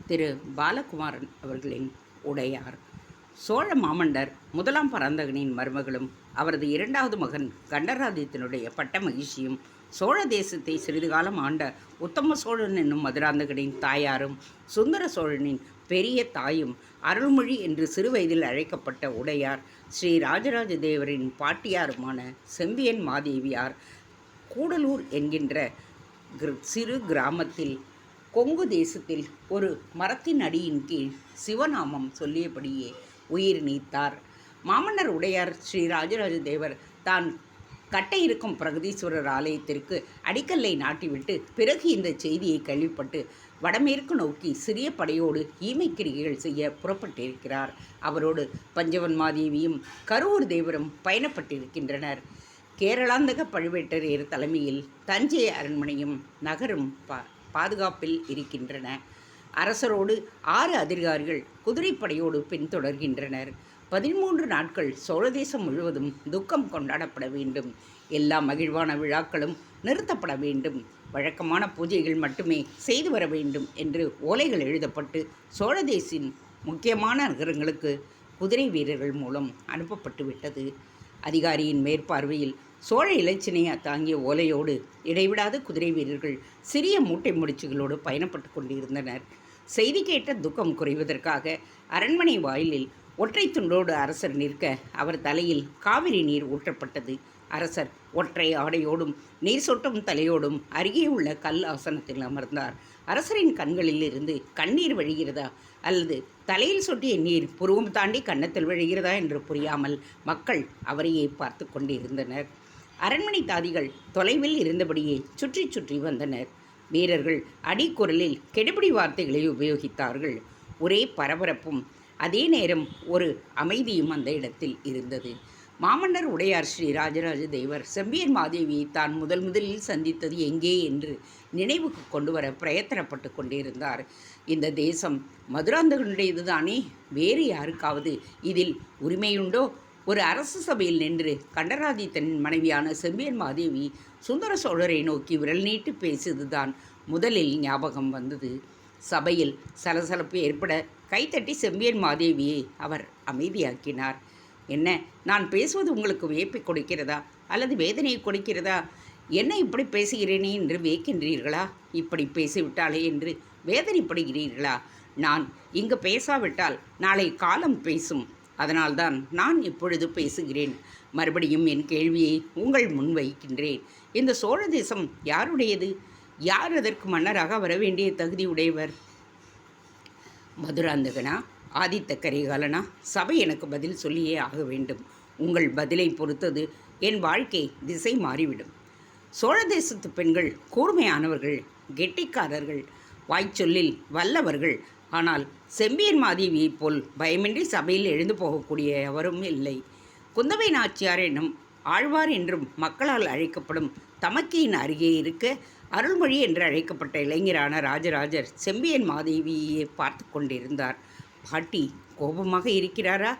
திரு பாலகுமாரன் அவர்களின் உடையார். சோழ மாமன்னர் முதலாம் பராந்தகனின் மருமகளும் அவரது இரண்டாவது மகன் கண்டராதித்தனுடைய பட்ட மகிழ்ச்சியும் சோழ தேசத்தை சிறிது காலம் ஆண்ட உத்தம சோழன் என்னும் மதுராந்தகனின் தாயாரும் சுந்தர சோழனின் பெரிய தாயும் அருள்மொழி என்று சிறுவயதில் அழைக்கப்பட்ட உடையார் ஸ்ரீ ராஜராஜ தேவரின் பாட்டியாருமான செம்பியன் மாதேவியார் கூடலூர் என்கின்ற சிறு கிராமத்தில் கொங்கு தேசத்தில் ஒரு மரத்தின் அடியின் கீழ் சிவநாமம் சொல்லியபடியே உயிர் நீத்தார். மாமன்னர் உடையார் ஸ்ரீ ராஜராஜ தேவர் தான் கட்ட இருக்கும் பிரகதீஸ்வரர் ஆலயத்திற்கு அடிக்கல்லை நாட்டிவிட்டு பிறகு இந்த செய்தியை கேள்விப்பட்டு வடமேற்கு நோக்கி சிறிய படையோடு ஈமைக்கிரிகைகள் செய்ய புறப்பட்டிருக்கிறார். அவரோடு பஞ்சவன்மாதேவியும் கருவூர் தேவரும் பயணப்பட்டிருக்கின்றனர். கேரளாந்தக பழுவேட்டரையர் தலைமையில் தஞ்சை அரண்மனையும் நகரும் பாதுகாப்பில் இருக்கின்றன. அரசரோடு 6 அதிகாரிகள் குதிரைப்படையோடு பின்தொடர்கின்றனர். 13 நாட்கள் சோழதேசம் முழுவதும் துக்கம் கொண்டாடப்பட வேண்டும். எல்லா மகிழ்வான விழாக்களும் நிறுத்தப்பட வேண்டும். வழக்கமான பூஜைகள் மட்டுமே செய்து வர வேண்டும் என்று ஓலைகள் எழுதப்பட்டு சோழதேசின் முக்கியமான நகரங்களுக்கு குதிரை வீரர்கள் மூலம் அனுப்பப்பட்டு விட்டது. அதிகாரியின் மேற்பார்வையில் சோழ இலச்சினையை தாங்கிய ஓலையோடு இடைவிடாத குதிரை வீரர்கள் சிறிய மூட்டை முடிச்சுகளோடு பயணப்பட்டு கொண்டிருந்தனர். செய்தி கேட்ட துக்கம் குறைவதற்காக அரண்மனை வாயிலில் ஒற்றை துண்டோடு அரசர் நிற்க அவர் தலையில் காவிரி நீர் ஊற்றப்பட்டது. அரசர் ஒற்றை ஆடையோடும் நீர் சொட்டும் தலையோடும் அருகே உள்ள கல் ஆசனத்தில் அமர்ந்தார். அரசரின் கண்களில் இருந்து கண்ணீர் வழிகிறதா அல்லது தலையில் சொட்டிய நீர் புருவம் தாண்டி கன்னத்தில் விழுகிறதா என்று புரியாமல் மக்கள் அவரையே பார்த்து கொண்டிருந்தனர். அரண்மனை தாதிகள் தொலைவில் இருந்தபடியே சுற்றி சுற்றி வந்தனர். வீரர்கள் அடிக்குரலில் கெடுபிடி வார்த்தைகளை உபயோகித்தார்கள். ஒரே பரபரப்பும் அதே நேரம் ஒரு அமைதியும் அந்த இடத்தில் இருந்தது. மாமன்னர் உடையார் ஸ்ரீ ராஜராஜ தேவர் செம்பியன் மாதேவியை தான் முதலில் சந்தித்தது எங்கே என்று நினைவுக்கு கொண்டு வர பிரயத்தனப்பட்டு கொண்டிருந்தார். இந்த தேசம் மதுராந்தகனுடையது தானே, வேறு யாருக்காவது இதில் உரிமையுண்டோ? ஒரு அரசு சபையில் நின்று கண்டராதித்தனின் மனைவியான செம்பியன் மாதேவி சுந்தர சோழரை நோக்கி விரல் நீட்டி பேசியதுதான் முதலில் ஞாபகம் வந்தது. சபையில் சலசலப்பு ஏற்பட கைத்தட்டி செம்பியன் மாதேவியை அவர் அமைதியாக்கினார். என்ன, நான் பேசுவது உங்களுக்கு வியப்பை கொடுக்கிறதா அல்லது வேதனையை கொடுக்கிறதா? என்ன இப்படி பேசுகிறேனே என்று வியக்கின்றீர்களா? இப்படி பேசிவிட்டாலே என்று வேதனைப்படுகிறீர்களா? நான் இங்கு பேசாவிட்டால் நாளை காலம் பேசும். அதனால்தான் நான் இப்பொழுது பேசுகிறேன். மறுபடியும் என் கேள்வியை உங்கள் முன் வைக்கின்றேன். இந்த சோழ தேசம் யாருடையது? யார் அதற்கு மன்னராக வர வேண்டிய தகுதி உடையவர்? மதுராந்தகனா, ஆதித்த கரிகாலனா? சபை எனக்கு பதில் சொல்லியே ஆக வேண்டும். உங்கள் பதிலை பொறுத்தது என் வாழ்க்கை திசை மாறிவிடும். சோழ தேசத்து பெண்கள் கூர்மையானவர்கள், கெட்டிக்காரர்கள், வாய்ச்சொல்லில் வல்லவர்கள். ஆனால் செம்பியன் மாதேவியைப் போல் பயமின்றி சபையில் எழுந்து போகக்கூடிய எவரும் இல்லை. குந்தவை நாச்சியார் என்னும் ஆழ்வார் என்றும் மக்களால் அழைக்கப்படும் தமக்கையின் அருகே இருக்க அருள்மொழி என்று அழைக்கப்பட்ட இளைஞரான ராஜராஜர் செம்பியன் மாதேவியை பார்த்து கொண்டிருந்தார். பாட்டி கோபமாக இருக்கிறாரா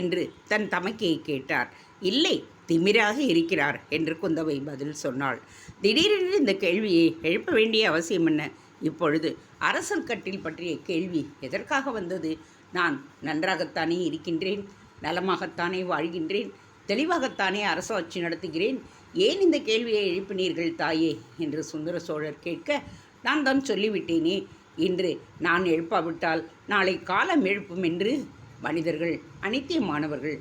என்று தன் தமக்கையை கேட்டார். இல்லை, திமிராக இருக்கிறார் என்று குந்தவை பதில் சொன்னாள். திடீரென்று இந்த கேள்வியை எழுப்ப வேண்டிய அவசியம் என்ன? இப்பொழுது அரசல் கட்டில் பற்றிய கேள்வி எதற்காக வந்தது? நான் நன்றாகத்தானே இருக்கின்றேன், நலமாகத்தானே வாழ்கின்றேன், தெளிவாகத்தானே அரசாட்சி நடத்துகிறேன். ஏன் இந்த கேள்வியை எழுப்பினீர்கள் தாயே என்று சுந்தர சோழர் கேட்க, நான் தான் சொல்லிவிட்டேனே, இன்று நான் எழுப்பாவிட்டால் நாளை காலம் எழுப்பும் என்று. மனிதர்கள் அனித்தியமானவர்கள்.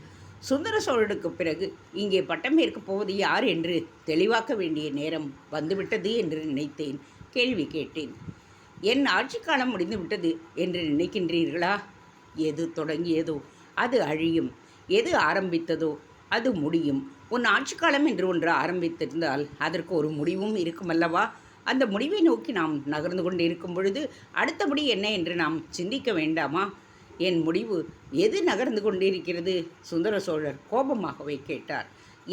சுந்தர சோழருக்கு பிறகு இங்கே பட்டம் ஏற்கப் போவது யார் என்று தெளிவாக்க வேண்டிய நேரம் வந்துவிட்டது என்று நினைத்தேன். கேள்வி கேட்டேன். என் ஆட்சி காலம் முடிந்துவிட்டது என்று நினைக்கின்றீர்களா? எது தொடங்கியதோ அது அழியும், எது ஆரம்பித்ததோ அது முடியும். உன் ஆட்சி காலம் என்று ஒன்று ஆரம்பித்திருந்தால் அதற்கு ஒரு முடிவும் இருக்குமல்லவா? அந்த முடிவை நோக்கி நாம் நகர்ந்து கொண்டு இருக்கும் பொழுது அடுத்தபடி என்ன என்று நாம் சிந்திக்க வேண்டாமா? என் முடிவு எது நகர்ந்து கொண்டிருக்கிறது? சுந்தர சோழர் கோபமாகவே கேட்டார்.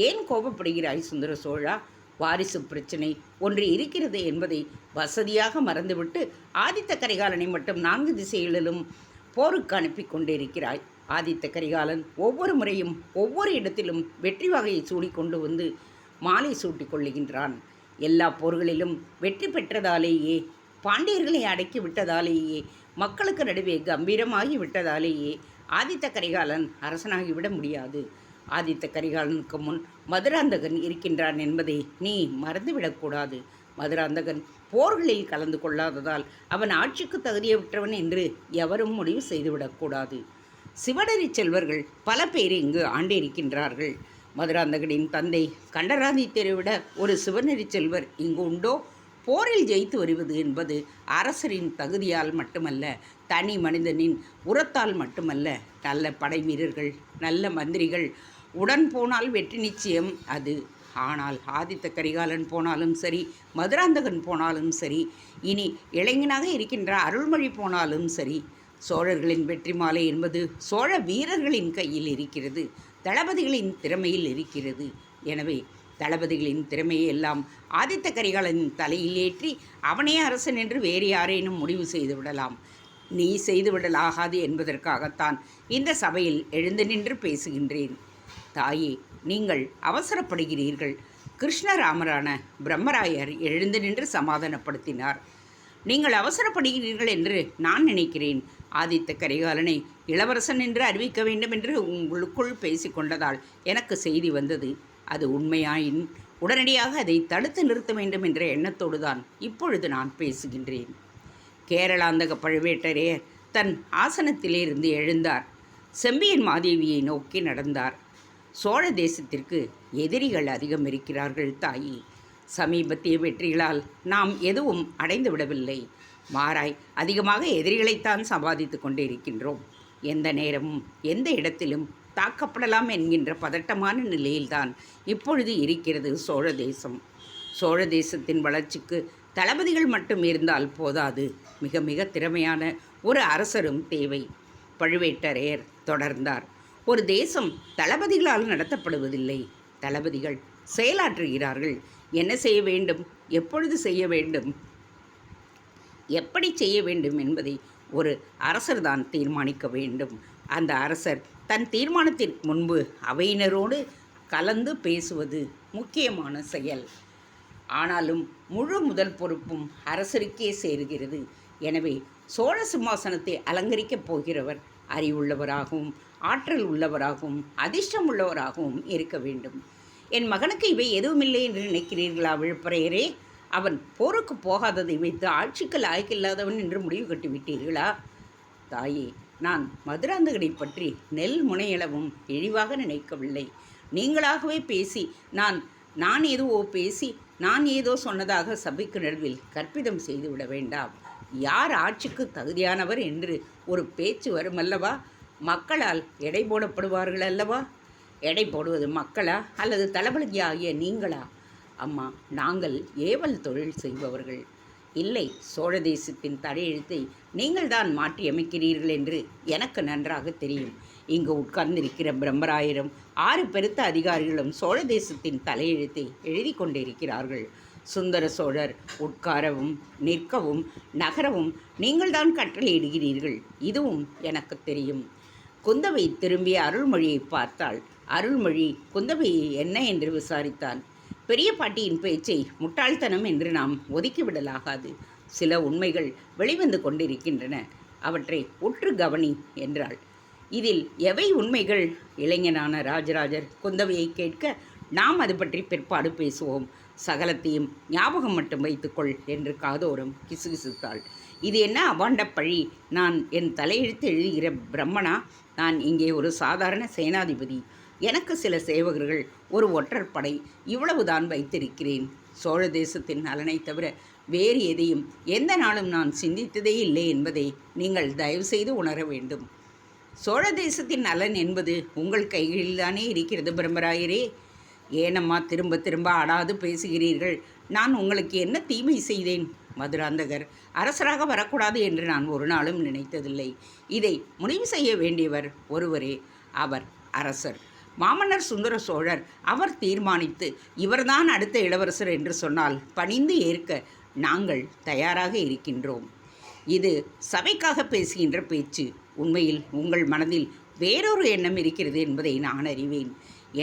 ஏன் கோபப்படுகிறாய் சுந்தர சோழா? வாரிசு பிரச்சனை ஒன்று இருக்கிறது என்பதை வசதியாக மறந்துவிட்டு ஆதித்த கரிகாலனை மட்டும் 4 திசைகளிலும் போருக்கு அனுப்பி கொண்டிருக்கிறாய். ஆதித்த கரிகாலன் ஒவ்வொரு முறையும் ஒவ்வொரு இடத்திலும் வெற்றி வகையை சூடிக்கொண்டு வந்து மாலை சூட்டி கொள்ளுகின்றான். எல்லா போர்களிலும் வெற்றி பெற்றதாலேயே, பாண்டியர்களை அடக்கி விட்டதாலேயே மக்களுக்கு நடுவே கம்பீரமாகி விட்டதாலேயே ஆதித்த கரிகாலன் அரசனாகிவிட முடியாது. ஆதித்த கரிகாலனுக்கு முன் மதுராந்தகன் இருக்கின்றான் என்பதை நீ மறந்துவிடக்கூடாது. மதுராந்தகன் போர்களில் கலந்து கொள்ளாததால் அவன் ஆட்சிக்கு தகுதியற்றவன் என்று எவரும் முடிவு செய்துவிடக்கூடாது. சிவனரி செல்வர்கள் பல பேர் இங்கு ஆண்டிருக்கின்றார்கள். மதுராந்தகனின் தந்தை கண்டராதித்யரை விட ஒரு சிவனரி செல்வர் இங்கு உண்டோ? போரில் ஜெயித்து வருவது என்பது அரசரின் தகுதியால் மட்டுமல்ல, தனி மனிதனின் உரத்தால் மட்டுமல்ல. நல்ல படை வீரர்கள், நல்ல மந்திரிகள் உடன் போனால் வெற்றி நிச்சயம் அது. ஆனால் ஆதித்த கரிகாலன் போனாலும் சரி, மதுராந்தகன் போனாலும் சரி, இனி இளைஞனாக இருக்கின்ற அருள்மொழி போனாலும் சரி, சோழர்களின் வெற்றி மாலை என்பது சோழ வீரர்களின் கையில் இருக்கிறது, தளபதிகளின் திறமையில் இருக்கிறது. எனவே தளபதிகளின் திறமையை எல்லாம் ஆதித்த கரிகாலனின் தலையில் ஏற்றி அவனே அரசன் என்று வேறு யாரேனும் முடிவு செய்து விடலாம். நீ செய்துவிடலாகாது என்பதற்காகத்தான் இந்த சபையில் எழுந்து நின்று பேசுகின்றேன். தாயே, நீங்கள் அவசரப்படுகிறீர்கள். கிருஷ்ணராமரான பிரம்மராயர் எழுந்து நின்று சமாதானப்படுத்தினார். நீங்கள் அவசரப்படுகிறீர்கள் என்று நான் நினைக்கிறேன். ஆதித்த கரிகாலனை இளவரசன் என்று அறிவிக்க வேண்டும் என்று உங்களுக்குள் பேசிக்கொண்டதால் எனக்கு செய்தி வந்தது. அது உண்மையாயின் உடனடியாக அதை தடுத்து நிறுத்த வேண்டும் என்ற எண்ணத்தோடு தான் இப்பொழுது நான் பேசுகின்றேன். கேரளாந்தக பழுவேட்டரையர் தன் ஆசனத்திலிருந்து எழுந்தார். செம்பியன் மாதேவியை நோக்கி நடந்தார். சோழ தேசத்திற்கு எதிரிகள் அதிகம் இருக்கிறார்கள் தாயி. சமீபத்திய வெற்றிகளால் நாம் எதுவும் அடைந்து விடவில்லை. மாறாய் அதிகமாக எதிரிகளைத்தான் சம்பாதித்து கொண்டே இருக்கின்றோம். எந்த நேரமும் எந்த இடத்திலும் தாக்கப்படலாம் என்கின்ற பதட்டமான நிலையில்தான் இப்பொழுது இருக்கிறது சோழ தேசம். சோழ தேசத்தின் வளர்ச்சிக்கு தளபதிகள் மட்டும் இருந்தால் போதாது, மிக மிக திறமையான ஒரு அரசரும் தேவை. பழுவேட்டரையர் தொடர்ந்தார். ஒரு தேசம் தளபதிகளால் நடத்தப்படுவதில்லை, தளபதிகள் செயலாற்றுகிறார்கள். என்ன செய்ய வேண்டும், எப்பொழுது செய்ய வேண்டும், எப்படி செய்ய வேண்டும் என்பதை ஒரு அரசர் தான் தீர்மானிக்க வேண்டும். அந்த அரசர் தன் தீர்மானத்திற்கு முன்பு அவையினரோடு கலந்து பேசுவது முக்கியமான செயல். ஆனாலும் முழு முதல் பொறுப்பும் அரசருக்கே சேருகிறது. எனவே சோழ சிம்மாசனத்தை அலங்கரிக்கப் போகிறவர் அறிவுள்ளவராகவும் ஆற்றல் உள்ளவராகவும் அதிர்ஷ்டம் உள்ளவராகவும் இருக்க வேண்டும். என் மகனுக்கு இவை எதுவுமில்லை என்று நினைக்கிறீர்களா விழுப்புரையரே? அவன் போருக்கு போகாததை வைத்து ஆட்சிக்கு லாய்க்கில்லாதவன் என்று முடிவு கட்டிவிட்டீர்களா? தாயே, நான் மதுராந்தகனை பற்றி நெல் முனையளவும் இழிவாக நினைக்கவில்லை. நீங்களாகவே பேசி நான் ஏதோ சொன்னதாக சபைக்கு நடுவில் கற்பிதம் செய்துவிட வேண்டாம். யார் ஆட்சிக்கு தகுதியானவர் என்று ஒரு பேச்சு வருமல்லவா? மக்களால் எடை போடப்படுவார்கள் அல்லவா? எடை போடுவது மக்களா அல்லது தளபதி ஆகிய நீங்களா? அம்மா, நாங்கள் ஏவல் தொழில் செய்பவர்கள் இல்லை. சோழ தேசத்தின் தலையெழுத்தை நீங்கள் தான் மாற்றியமைக்கிறீர்கள் என்று எனக்கு நன்றாக தெரியும். இங்கு உட்கார்ந்திருக்கிற பிரம்மராயரும் 6 பெருத்த அதிகாரிகளும் சோழ தேசத்தின் தலையெழுத்தை எழுதி கொண்டிருக்கிறார்கள். சுந்தர சோழர் உட்காரவும் நிற்கவும் நகரவும் நீங்கள்தான் கட்டளையிடுகிறீர்கள். இதுவும் எனக்கு தெரியும். குந்தவை திரும்பிய அருள்மொழியை பார்த்தாள். அருள்மொழி குந்தவையை என்ன என்று விசாரித்தான். பெரிய பாட்டியின் பேச்சை முட்டாள்தனம் என்று நாம் ஒதுக்கிவிடலாகாது. சில உண்மைகள் வெளிவந்து கொண்டிருக்கின்றன, அவற்றை உற்று கவனி என்றாள். இதில் எவை உண்மைகள்? இளைஞனான ராஜராஜர் குந்தவையை கேட்க, நாம் அது பற்றி பிற்பாடு பேசுவோம், சகலத்தையும் ஞாபகம் மட்டும் வைத்துக்கொள் என்று காதோரம் கிசுகிசுத்தாள். இது என்ன அவாண்ட பழி? நான் என் தலையெழுத்து எழுதுகிற பிரம்மனா? நான் இங்கே ஒரு சாதாரண சேனாதிபதி. எனக்கு சில சேவகர்கள், ஒரு ஒற்றர் படை, இவ்வளவுதான் வைத்திருக்கிறேன். சோழ தேசத்தின் நலனை தவிர வேறு எதையும் எந்த நாளும் நான் சிந்தித்ததே இல்லை என்பதை நீங்கள் தயவு செய்து உணர வேண்டும். சோழ தேசத்தின் நலன் என்பது உங்கள் கைகளில்தானே இருக்கிறது பிரம்மராயரே. ஏனம்மா திரும்ப திரும்ப அடாது பேசுகிறீர்கள்? நான் உங்களுக்கு என்ன தீமை செய்தேன்? மதுராந்தகர் அரசராக வரக்கூடாது என்று நான் ஒரு நாளும் நினைத்ததில்லை. இதை முடிவு செய்ய வேண்டியவர் ஒருவரே, அவர் அரசர். மாமன்னர் சுந்தர சோழர் அவர் தீர்மானித்து இவர்தான் அடுத்த இளவரசர் என்று சொன்னால் பணிந்து ஏற்க நாங்கள் தயாராக இருக்கின்றோம். இது சபைக்காக பேசுகின்ற பேச்சு. உண்மையில் உங்கள் மனதில் வேறொரு எண்ணம் இருக்கிறது என்பதை நான் அறிவேன்.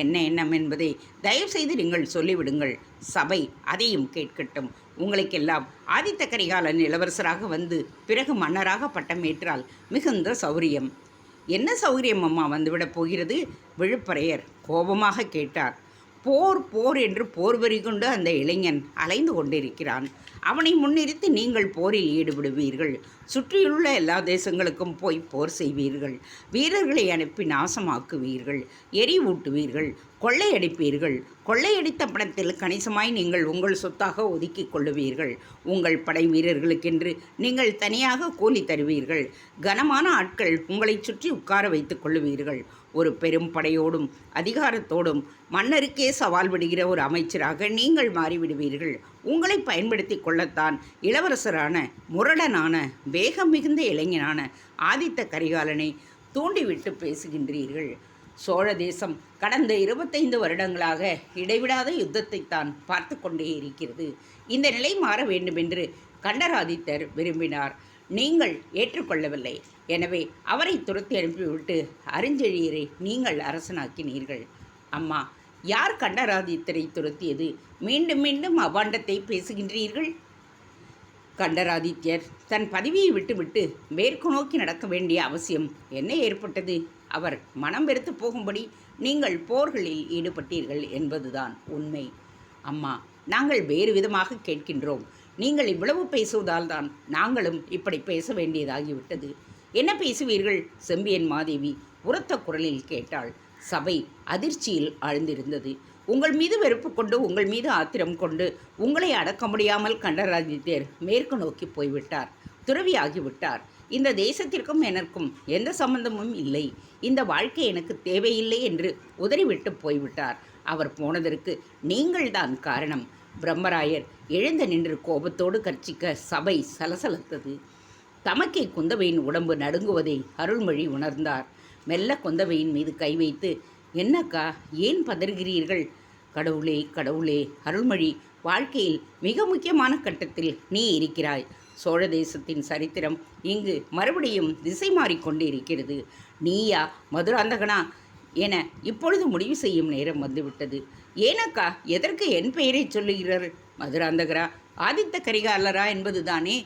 என்ன எண்ணம் என்பதை தயவுசெய்து நீங்கள் சொல்லிவிடுங்கள். சபை அதையும் கேட்கட்டும். உங்களுக்கெல்லாம் ஆதித்த கரிகாலன் இளவரசராக வந்து பிறகு மன்னராக பட்டமேற்றால் மிகுந்த சௌரியம். என்ன சௌகரியம் அம்மா வந்துவிடப் போகிறது? விழுப்பரையர் கோபமாக கேட்டார். போர் போர் என்று போர்வெறி கொண்டு அந்த இளைஞன் அலைந்து கொண்டிருக்கிறான். அவனை முன்னிறுத்தி நீங்கள் போரில் ஈடுபடுவீர்கள். சுற்றியுள்ள எல்லா தேசங்களுக்கும் போய் போர் செய்வீர்கள். வீரர்களை அனுப்பி நாசமாக்குவீர்கள். எரிவூட்டுவீர்கள். கொள்ளையடிப்பீர்கள். கொள்ளையடித்த பணத்தில் கணிசமாய் நீங்கள் உங்கள் சொத்தாக ஒதுக்கி கொள்ளுவீர்கள். உங்கள் படை வீரர்களுக்கென்று நீங்கள் தனியாக கூலி தருவீர்கள். கனமான ஆட்கள் உங்களை சுற்றி உட்கார வைத்துக் கொள்ளுவீர்கள். ஒரு பெரும் படையோடும் அதிகாரத்தோடும் மன்னருக்கே சவால் விடுகிற ஒரு அமைச்சராக நீங்கள் மாறிவிடுவீர்கள். உங்களை பயன்படுத்தி கொள்ளத்தான் இளவரசரான முரடனான வேகம் மிகுந்த இளைஞனான ஆதித்த கரிகாலனை தூண்டிவிட்டு பேசுகின்றீர்கள். சோழ தேசம் கடந்த 25 வருடங்களாக இடைவிடாத யுத்தத்தை தான் பார்த்து கொண்டே இருக்கிறது. இந்த நிலை மாற வேண்டுமென்று கண்டராதித்தர் விரும்பினார். நீங்கள் ஏற்றுக்கொள்ளவில்லை. எனவே அவரை துரத்தி அனுப்பிவிட்டு அருஞ்செழியரை நீங்கள் அரசனாக்கினீர்கள். அம்மா, யார் கண்டராதித்தரை துரத்தியது? மீண்டும் மீண்டும் அபாண்டத்தை பேசுகின்றீர்கள். கண்டராதித்யர் தன் பதவியை விட்டுவிட்டு மேற்கு நோக்கி நடக்க வேண்டிய அவசியம் என்ன ஏற்பட்டது? அவர் மனம் வெறுத்து போகும்படி நீங்கள் போர்களில் ஈடுபட்டீர்கள் என்பதுதான் உண்மை. அம்மா, நாங்கள் வேறு விதமாக கேட்கின்றோம். நீங்கள் இவ்வளவு பேசுவதால் தான் நாங்களும் இப்படி பேச வேண்டியதாகிவிட்டது. என்ன பேசுவீர்கள்? செம்பியன் மாதேவி உரத்த குரலில் கேட்டாள். சபை அதிர்ச்சியில் ஆழ்ந்திருந்தது. உங்கள் மீது வெறுப்பு கொண்டு, உங்கள் மீது ஆத்திரம் கொண்டு உங்களை அடக்க முடியாமல் கண்டராதித்யர் மேற்கு நோக்கி போய்விட்டார். துறவியாகிவிட்டார். இந்த தேசத்திற்கும் எனக்கும் எந்த சம்பந்தமும் இல்லை. இந்த வாழ்க்கை எனக்கு தேவையில்லை என்று உதறிவிட்டு போய்விட்டார். அவர் போனதற்கு நீங்கள்தான் காரணம். பிரம்மராயர் எழுந்து நின்று கோபத்தோடு கர்ச்சிக்க சபை சலசலத்தது. தமக்கை குந்தவையின் உடம்பு நடுங்குவதை அருள்மொழி உணர்ந்தார். மெல்ல குந்தவையின் மீது கை வைத்து, என்னக்கா, ஏன் பதறுகிறீர்கள்? கடவுளே கடவுளே, அருள்மொழி, வாழ்க்கையில் மிக முக்கியமான கட்டத்தில் நீ இருக்கிறாய். சோழ தேசத்தின் சரித்திரம் இங்கு மறுபடியும் திசை மாறிக்கொண்டு இருக்கிறது. நீயா மதுராந்தகனா என இப்பொழுது முடிவு செய்யும் நேரம் வந்துவிட்டது. ஏனக்கா, எதற்கு என் பெயரை சொல்லுகிறார்? மதுராந்தகரா, ஆதித்த கரிகாலரா என்பதுதானே?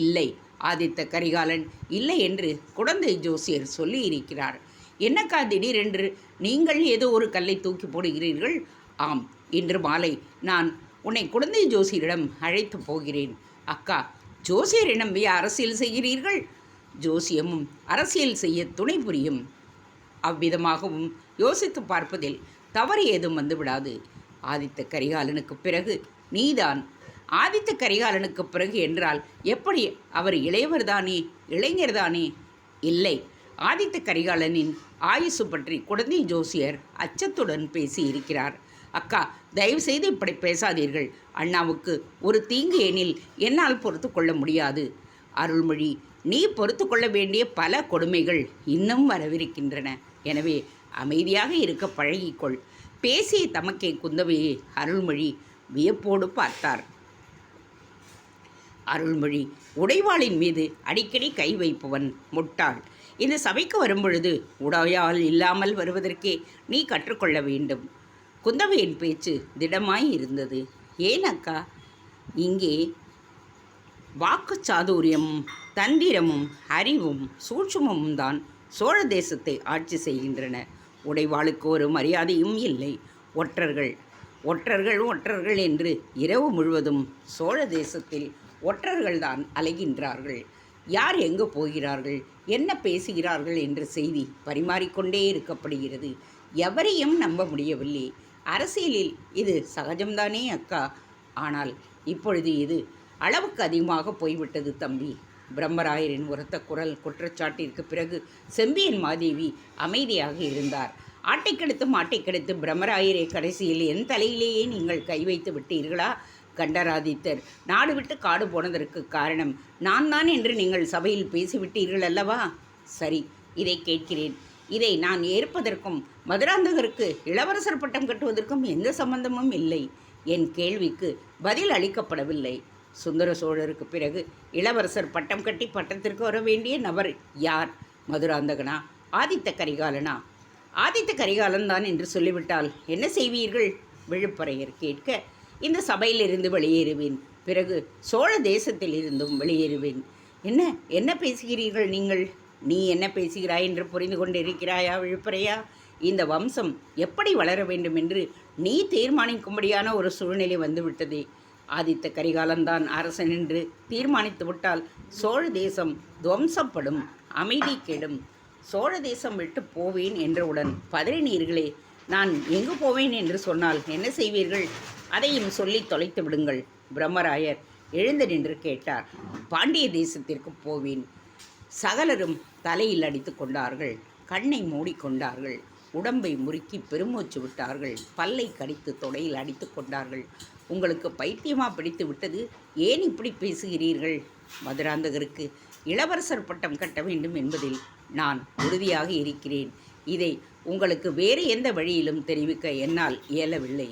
இல்லை, ஆதித்த கரிகாலன் இல்லை என்று குடந்தை ஜோசியர் சொல்லி இருக்கிறார். என்னக்கா திடீரென்று நீங்கள் ஏதோ ஒரு கல்லை தூக்கி போடுகிறீர்கள்? ஆம், இன்று மாலை நான் உன்னை குடந்தை ஜோசியரிடம் அழைத்து போகிறேன். அக்கா, ஜோசியரை நம்பி அரசியல் செய்கிறீர்கள்? ஜோசியமும் அரசியல் செய்ய துணை புரியும். அவ்விதமாகவும் யோசித்து பார்ப்பதில் தவறு ஏதும் வந்துவிடாது. ஆதித்த கரிகாலனுக்கு பிறகு நீதான். ஆதித்த கரிகாலனுக்கு பிறகு என்றால் எப்படி? அவர் இளையவர்தானே, இளைஞர்தானே? இல்லை, ஆதித்த கரிகாலனின் ஆயுசு பற்றி குடந்தை ஜோசியர் அச்சத்துடன் பேசியிருக்கிறார். அக்கா, தயவுசெய்து இப்படி பேசாதீர்கள். அண்ணாவுக்கு ஒரு தீங்கு எனில் என்னால் பொறுத்து கொள்ள முடியாது. அருள்மொழி, நீ பொறுத்து கொள்ள வேண்டிய பல கொடுமைகள் இன்னும் வரவிருக்கின்றன. எனவே அமைதியாக இருக்க பழகிக்கொள். பேசிய தமக்கை குந்தவையை அருள்மொழி வியப்போடு பார்த்தார். அருள்மொழி உடைவாளின் மீது அடிக்கடி கை வைப்பவன் முட்டாள். இந்த சபைக்கு வரும்பொழுது உடையால் இல்லாமல் வருவதற்கே நீ கற்றுக்கொள்ள வேண்டும். குந்தவையின் பேச்சு திடமாய் இருந்தது. ஏன் அக்கா, இங்கே வாக்கு சாதுரியமும் தந்திரமும் அறிவும் சூட்சுமமும் தான் சோழ தேசத்தை ஆட்சி செய்கின்றன. உடைவாளுக்கு ஒரு மரியாதையும் இல்லை. ஒற்றர்கள் ஒற்றர்கள் ஒற்றர்கள் என்று இரவு முழுவதும் சோழ தேசத்தில் ஒற்றர்கள்தான் அலைகின்றார்கள். யார் எங்கு போகிறார்கள், என்ன பேசுகிறார்கள் என்ற செய்தி பரிமாறிக்கொண்டே இருக்கப்படுகிறது. எவரையும் நம்ப முடியவில்லை. அரசியலில் இது சகஜம்தானே அக்கா. ஆனால் இப்பொழுது இது அளவுக்கு அதிகமாக போய்விட்டது தம்பி. பிரம்மராயரின் உரத்த குரல் குற்றச்சாட்டிற்கு பிறகு செம்பியன் மாதேவி அமைதியாக இருந்தார். ஆட்டை கெடுத்து மாட்டை கெடுத்து பிரம்மராயரை கடைசியில் என் தலையிலேயே நீங்கள் கை வைத்து விட்டீர்களா? கண்டராதித்தர் நாடு விட்டு காடு போனதற்கு காரணம் நான் தான் என்று நீங்கள் சபையில் பேசிவிட்டீர்கள் அல்லவா? சரி, இதை கேட்கிறேன். இதை நான் ஏற்பதற்கும் மதுராந்தகருக்கு இளவரசர் பட்டம் கட்டுவதற்கும் எந்த சம்பந்தமும் இல்லை. என் கேள்விக்கு பதில் அளிக்கப்படவில்லை. சுந்தர சோழருக்கு பிறகு இளவரசர் பட்டம் கட்டி பட்டத்திற்கு வர வேண்டிய நபர் யார்? மதுராந்தகனா, ஆதித்த கரிகாலனா? ஆதித்த கரிகாலன்தான் என்று சொல்லிவிட்டால் என்ன செய்வீர்கள்? விழுப்பரையர் கேட்க, இந்த சபையிலிருந்து வெளியேறுவேன். பிறகு சோழ தேசத்தில் இருந்தும் வெளியேறுவேன். என்ன என்ன பேசுகிறீர்கள் நீங்கள்? நீ என்ன பேசுகிறாய் என்று புரிந்து கொண்டிருக்கிறாயா விழுப்பரையா? இந்த வம்சம் எப்படி வளர வேண்டும் என்று நீ தீர்மானிக்கும்படியான ஒரு சூழ்நிலை வந்துவிட்டதே. ஆதித்த கரிகாலன்தான் அரசன் என்று தீர்மானித்து விட்டால் சோழ தேசம் துவம்சப்படும், அமைதி கெடும். சோழ தேசம் விட்டு போவேன் என்றவுடன் பதறினீர்களே, நான் எங்கு போவேன் என்று சொன்னால் என்ன செய்வீர்கள்? அதையும் சொல்லி தொலைத்து விடுங்கள். பிரம்மராயர் எழுந்து நின்று கேட்டார். பாண்டிய தேசத்திற்கு போவேன். சகலரும் தலையில் அடித்து கொண்டார்கள், கண்ணை மூடிக்கொண்டார்கள், உடம்பை முறுக்கி பெருமூச்சு விட்டார்கள், பல்லை கடித்து தொடையில் அடித்து கொண்டார்கள். உங்களுக்கு பைத்தியமாக பிடித்து விட்டது? ஏன் இப்படி பேசுகிறீர்கள்? மதுராந்தகருக்கு இளவரசர் பட்டம் கட்ட வேண்டும் என்பதில் நான் உறுதியாக இருக்கிறேன். இதை உங்களுக்கு வேறு எந்த வழியிலும் தெரிவிக்க என்னால் இயலவில்லை.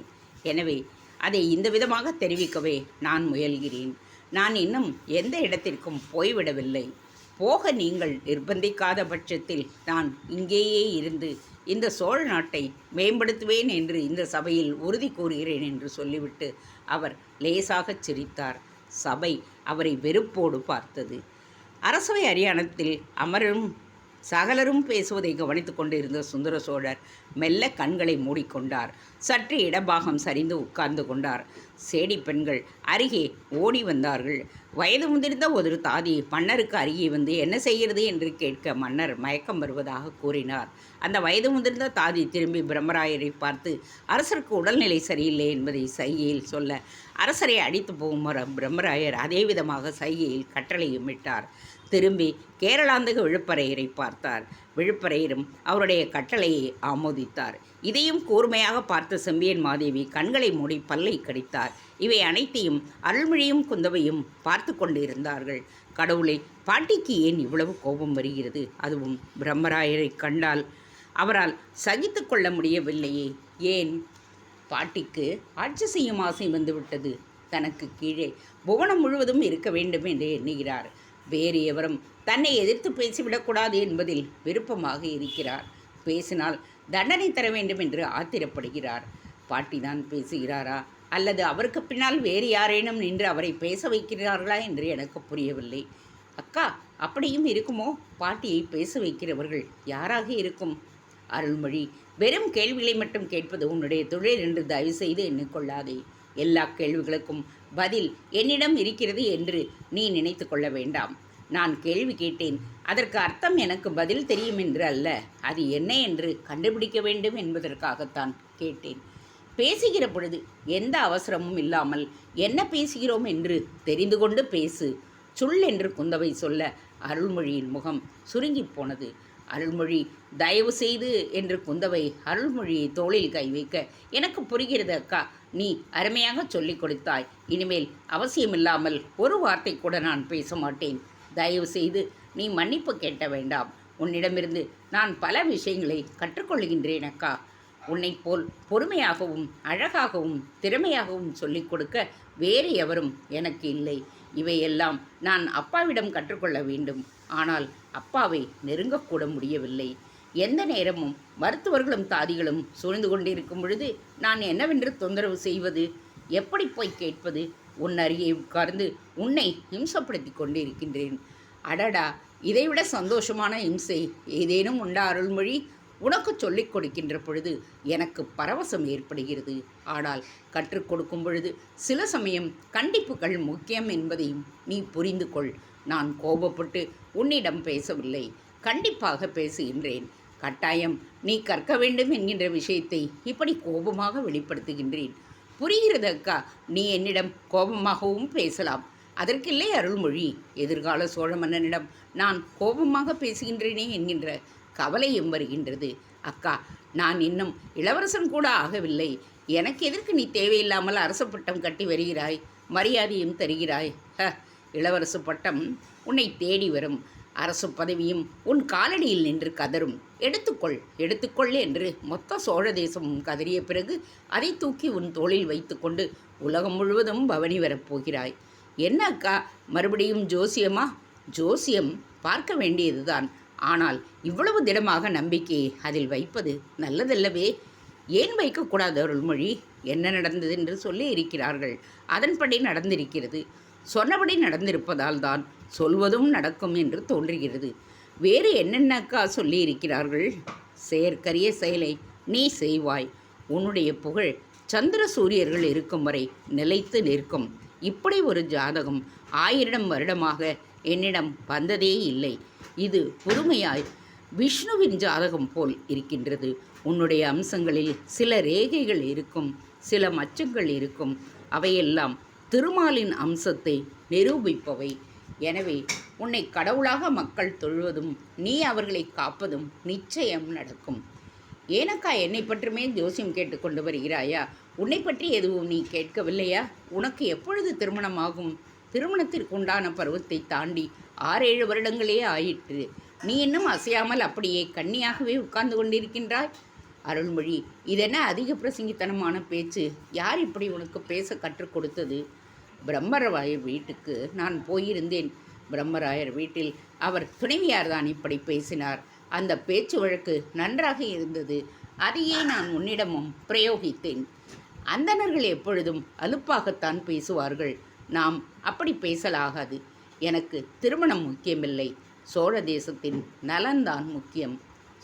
எனவே அதை இந்த விதமாக தெரிவிக்கவே நான் முயல்கிறேன். நான் இன்னும் எந்த இடத்திற்கும் போய்விடவில்லை. போக நீங்கள் நிர்பந்திக்காத பட்சத்தில் நான் இங்கேயே இருந்து இந்த சோழ நாட்டை மேம்படுத்துவேன் என்று இந்த சபையில் உறுதி கூறுகிறேன் என்று சொல்லிவிட்டு அவர் லேசாகச் சிரித்தார். சபை அவரை வெறுப்போடு பார்த்தது. அரசவை அரியானத்தில் அமரும் சகலரும் பேசுவதை கவனித்து கொண்டிருந்த சுந்தர சோழர் மெல்ல கண்களை மூடிக்கொண்டார். சற்று இடபாகம் சரிந்து உட்கார்ந்து கொண்டார். சேடி பெண்கள் அருகே ஓடி வந்தார்கள். வயது முதிர்ந்த ஒரு தாதி மன்னருக்கு அருகே வந்து என்ன செய்கிறது என்று கேட்க மன்னர் மயக்கம் வருவதாக கூறினார். அந்த வயது முதிர்ந்த தாதி திரும்பி பிரம்மராயரை பார்த்து அரசருக்கு உடல்நிலை சரியில்லை என்பதை சைகையில் சொல்ல அரசரை அடித்து போகும் பிரம்மராயர் அதே விதமாக சைகையில் கட்டளையும் இட்டார். திரும்பி கேரளாந்தக விழுப்பரையரை பார்த்தார். விழுப்பரையரும் அவருடைய கட்டளையை ஆமோதித்தார். இதையும் கூர்மையாக பார்த்த செம்பியன் மாதேவி கண்களை மூடி பல்லை கடித்தார். இவை அனைத்தையும் அருள்மொழியும் குந்தவையும் பார்த்து கொண்டு இருந்தார்கள். கடவுளை, பாட்டிக்கு ஏன் இவ்வளவு கோபம் வருகிறது? அதுவும் பிரம்மராயரை கண்டால் அவரால் சகித்து கொள்ள முடியவில்லையே. ஏன்? பாட்டிக்கு ஆட்சி செய்யும் ஆசை வந்துவிட்டது. தனக்கு கீழே புவனம் முழுவதும் இருக்க வேண்டும் என்று எண்ணுகிறார். வேறு எவரும் தன்னை எதிர்த்து பேசிவிடக்கூடாது என்பதில் விருப்பமாக இருக்கிறார். பேசினால் தண்டனை தர வேண்டும் என்று ஆத்திரப்படுகிறார். பாட்டிதான் பேசுகிறாரா அல்லது அவருக்கு பின்னால் வேறு யாரேனும் நின்று அவரை பேச வைக்கிறார்களா என்று எனக்கு புரியவில்லை. அக்கா, அப்படியும் இருக்குமோ? பாட்டியை பேச வைக்கிறவர்கள் யாராக இருக்கும்? அருள்மொழி, வெறும் கேள்விகளை மட்டும் கேட்பது உன்னுடைய தொழில் என்று தயவு செய்து எண்ணிக்கொள்ளாதே. எல்லா கேள்விகளுக்கும் பதில் என்னிடம் இருக்கிறது என்று நீ நினைத்து கொள்ள வேண்டாம். நான் கேள்வி கேட்டேன், அதற்கு அர்த்தம் எனக்கு பதில் தெரியும் என்று அல்ல, அது என்ன என்று கண்டுபிடிக்க வேண்டும் என்பதற்காகத்தான் கேட்டேன். பேசுகிற பொழுது எந்த அவசரமும் இல்லாமல் என்ன பேசுகிறோம் என்று தெரிந்து கொண்டு பேசு. சுள் என்று குந்தவை சொல்ல அருள்மொழியின் முகம் சுருங்கி போனது. அருள்மொழி, தயவு செய்து என்று குந்தவை அருள்மொழியை தோளில் கை வைக்க, எனக்கு புரிகிறது அக்கா, நீ அருமையாக சொல்லிக் கொடுத்தாய். இனிமேல் அவசியமில்லாமல் ஒரு வார்த்தை கூட நான் பேச மாட்டேன். தயவு செய்து நீ மன்னிப்பு கேட்ட வேண்டாம். உன்னிடமிருந்து நான் பல விஷயங்களை கற்றுக்கொள்கின்றேன் அக்கா. உன்னைப் போல் பொறுமையாகவும் அழகாகவும் திறமையாகவும் சொல்லிக் கொடுக்க வேறு எவரும் எனக்கு இல்லை. இவையெல்லாம் நான் அப்பாவிடம் கற்றுக்கொள்ள வேண்டும். ஆனால் அப்பாவை நெருங்கக்கூட முடியவில்லை. எந்த நேரமும் மருத்துவர்களும் தாதிகளும் சூழ்ந்து கொண்டிருக்கும் பொழுது நான் என்னவென்று தொந்தரவு செய்வது? எப்படி போய் கேட்பது? உன் அருகே உட்கார்ந்து உன்னை இம்சப்படுத்தி கொண்டிருக்கின்றேன். அடடா, இதைவிட சந்தோஷமான இம்சை ஏதேனும் உண்டா அருள்மொழி? உனக்கு சொல்லிக் கொடுக்கின்ற பொழுது எனக்கு பரவசம் ஏற்படுகிறது. ஆனால் கற்றுக் கொடுக்கும் பொழுது சில சமயம் கண்டிப்புகள் முக்கியம் என்பதையும் நீ புரிந்து கொள். நான் கோபப்பட்டு உன்னிடம் பேசவில்லை, கண்டிப்பாக பேசுகின்றேன். கட்டாயம் நீ கற்க வேண்டும் என்கின்ற விஷயத்தை இப்படி கோபமாக வெளிப்படுத்துகின்றேன். புரிகிறது அக்கா, நீ என்னிடம் கோபமாகவும் பேசலாம். அதற்கில்லை அருள்மொழி, எதிர்கால சோழ மன்னனிடம் நான் கோபமாக பேசுகின்றேனே என்கின்ற கவலையும் வருகின்றது. அக்கா, நான் இன்னும் இளவரசன் கூட ஆகவில்லை. எனக்கு எதற்கு நீ தேவையில்லாமல் அரச பட்டம் கட்டி வருகிறாய், மரியாதையும் தருகிறாய்? இளவரசு பட்டம் உன்னை தேடி வரும். அரசு பதவியும் உன் காலடியில் நின்று கதரும். எடுத்துக்கொள், எடுத்துக்கொள் என்று மொத்த சோழ தேசமும் கதறிய பிறகு அதை தூக்கி உன் தோளில் வைத்து கொண்டு உலகம் முழுவதும் பவனி வரப்போகிறாய். என்ன அக்கா, மறுபடியும் ஜோசியமா? ஜோசியம் பார்க்க வேண்டியதுதான். ஆனால் இவ்வளவு திடமாக நம்பிக்கையை அதில் வைப்பது நல்லதல்லவே? ஏன் வைக்கக்கூடாது அருள்மொழி? என்ன நடந்தது என்று சொல்லி இருக்கிறார்கள், அதன்படி நடந்திருக்கிறது. சொன்னபடி நடந்திருப்பதால் தான் சொல்வதும் நடக்கும் என்று தோன்றுகிறது. வேறு என்னென்னக்கா சொல்லி இருக்கிறார்கள்? செயற்கரிய செயலை நீ செய்வாய். உன்னுடைய புகழ் சந்திர சூரியர்கள் இருக்கும் வரை நிலைத்து நிற்கும். இப்படி ஒரு ஜாதகம் 1000 வருடமாக என்னிடம் வந்ததே இல்லை. இது புதுமையாய் விஷ்ணுவின் ஜாதகம் போல் இருக்கின்றது. உன்னுடைய அம்சங்களில் சில ரேகைகள் இருக்கும், சில மச்சங்கள் இருக்கும். அவையெல்லாம் திருமாலின் அம்சத்தை நிரூபிப்பவை. எனவே உன்னை கடவுளாக மக்கள் தொழுவதும் நீ அவர்களை காப்பதும் நிச்சயம் நடக்கும். ஏனக்கா என்னை பற்றுமே ஜோசியம் கேட்டுக்கொண்டு வருகிறாயா? உன்னை பற்றி எதுவும் நீ கேட்கவில்லையா? உனக்கு எப்பொழுது திருமணமாகும்? திருமணத்திற்கு உண்டான பருவத்தை தாண்டி 6-7 வருடங்களே ஆயிற்று. நீ இன்னும் அசையாமல் அப்படியே கன்னியாகவே உட்கார்ந்து கொண்டிருக்கின்றாய். அருள்மொழி, இதென்ன அதிக பிரசங்கித்தனமான பேச்சு? யார் இப்படி உனக்கு பேச கற்றுக் கொடுத்தது? பிரம்மராயர் வீட்டுக்கு நான் போயிருந்தேன். பிரம்மராயர் வீட்டில் அவர் துணைவியார்தான் இப்படி பேசினார். அந்த பேச்சு வழக்கு நன்றாக இருந்தது. அதையே நான் உன்னிடமும் பிரயோகித்தேன். அந்தணர்கள் எப்பொழுதும் அலுப்பாகத்தான் பேசுவார்கள். நாம் அப்படி பேசலாகாது. எனக்கு திருமணம் முக்கியமில்லை, சோழ தேசத்தின் நலன்தான் முக்கியம்.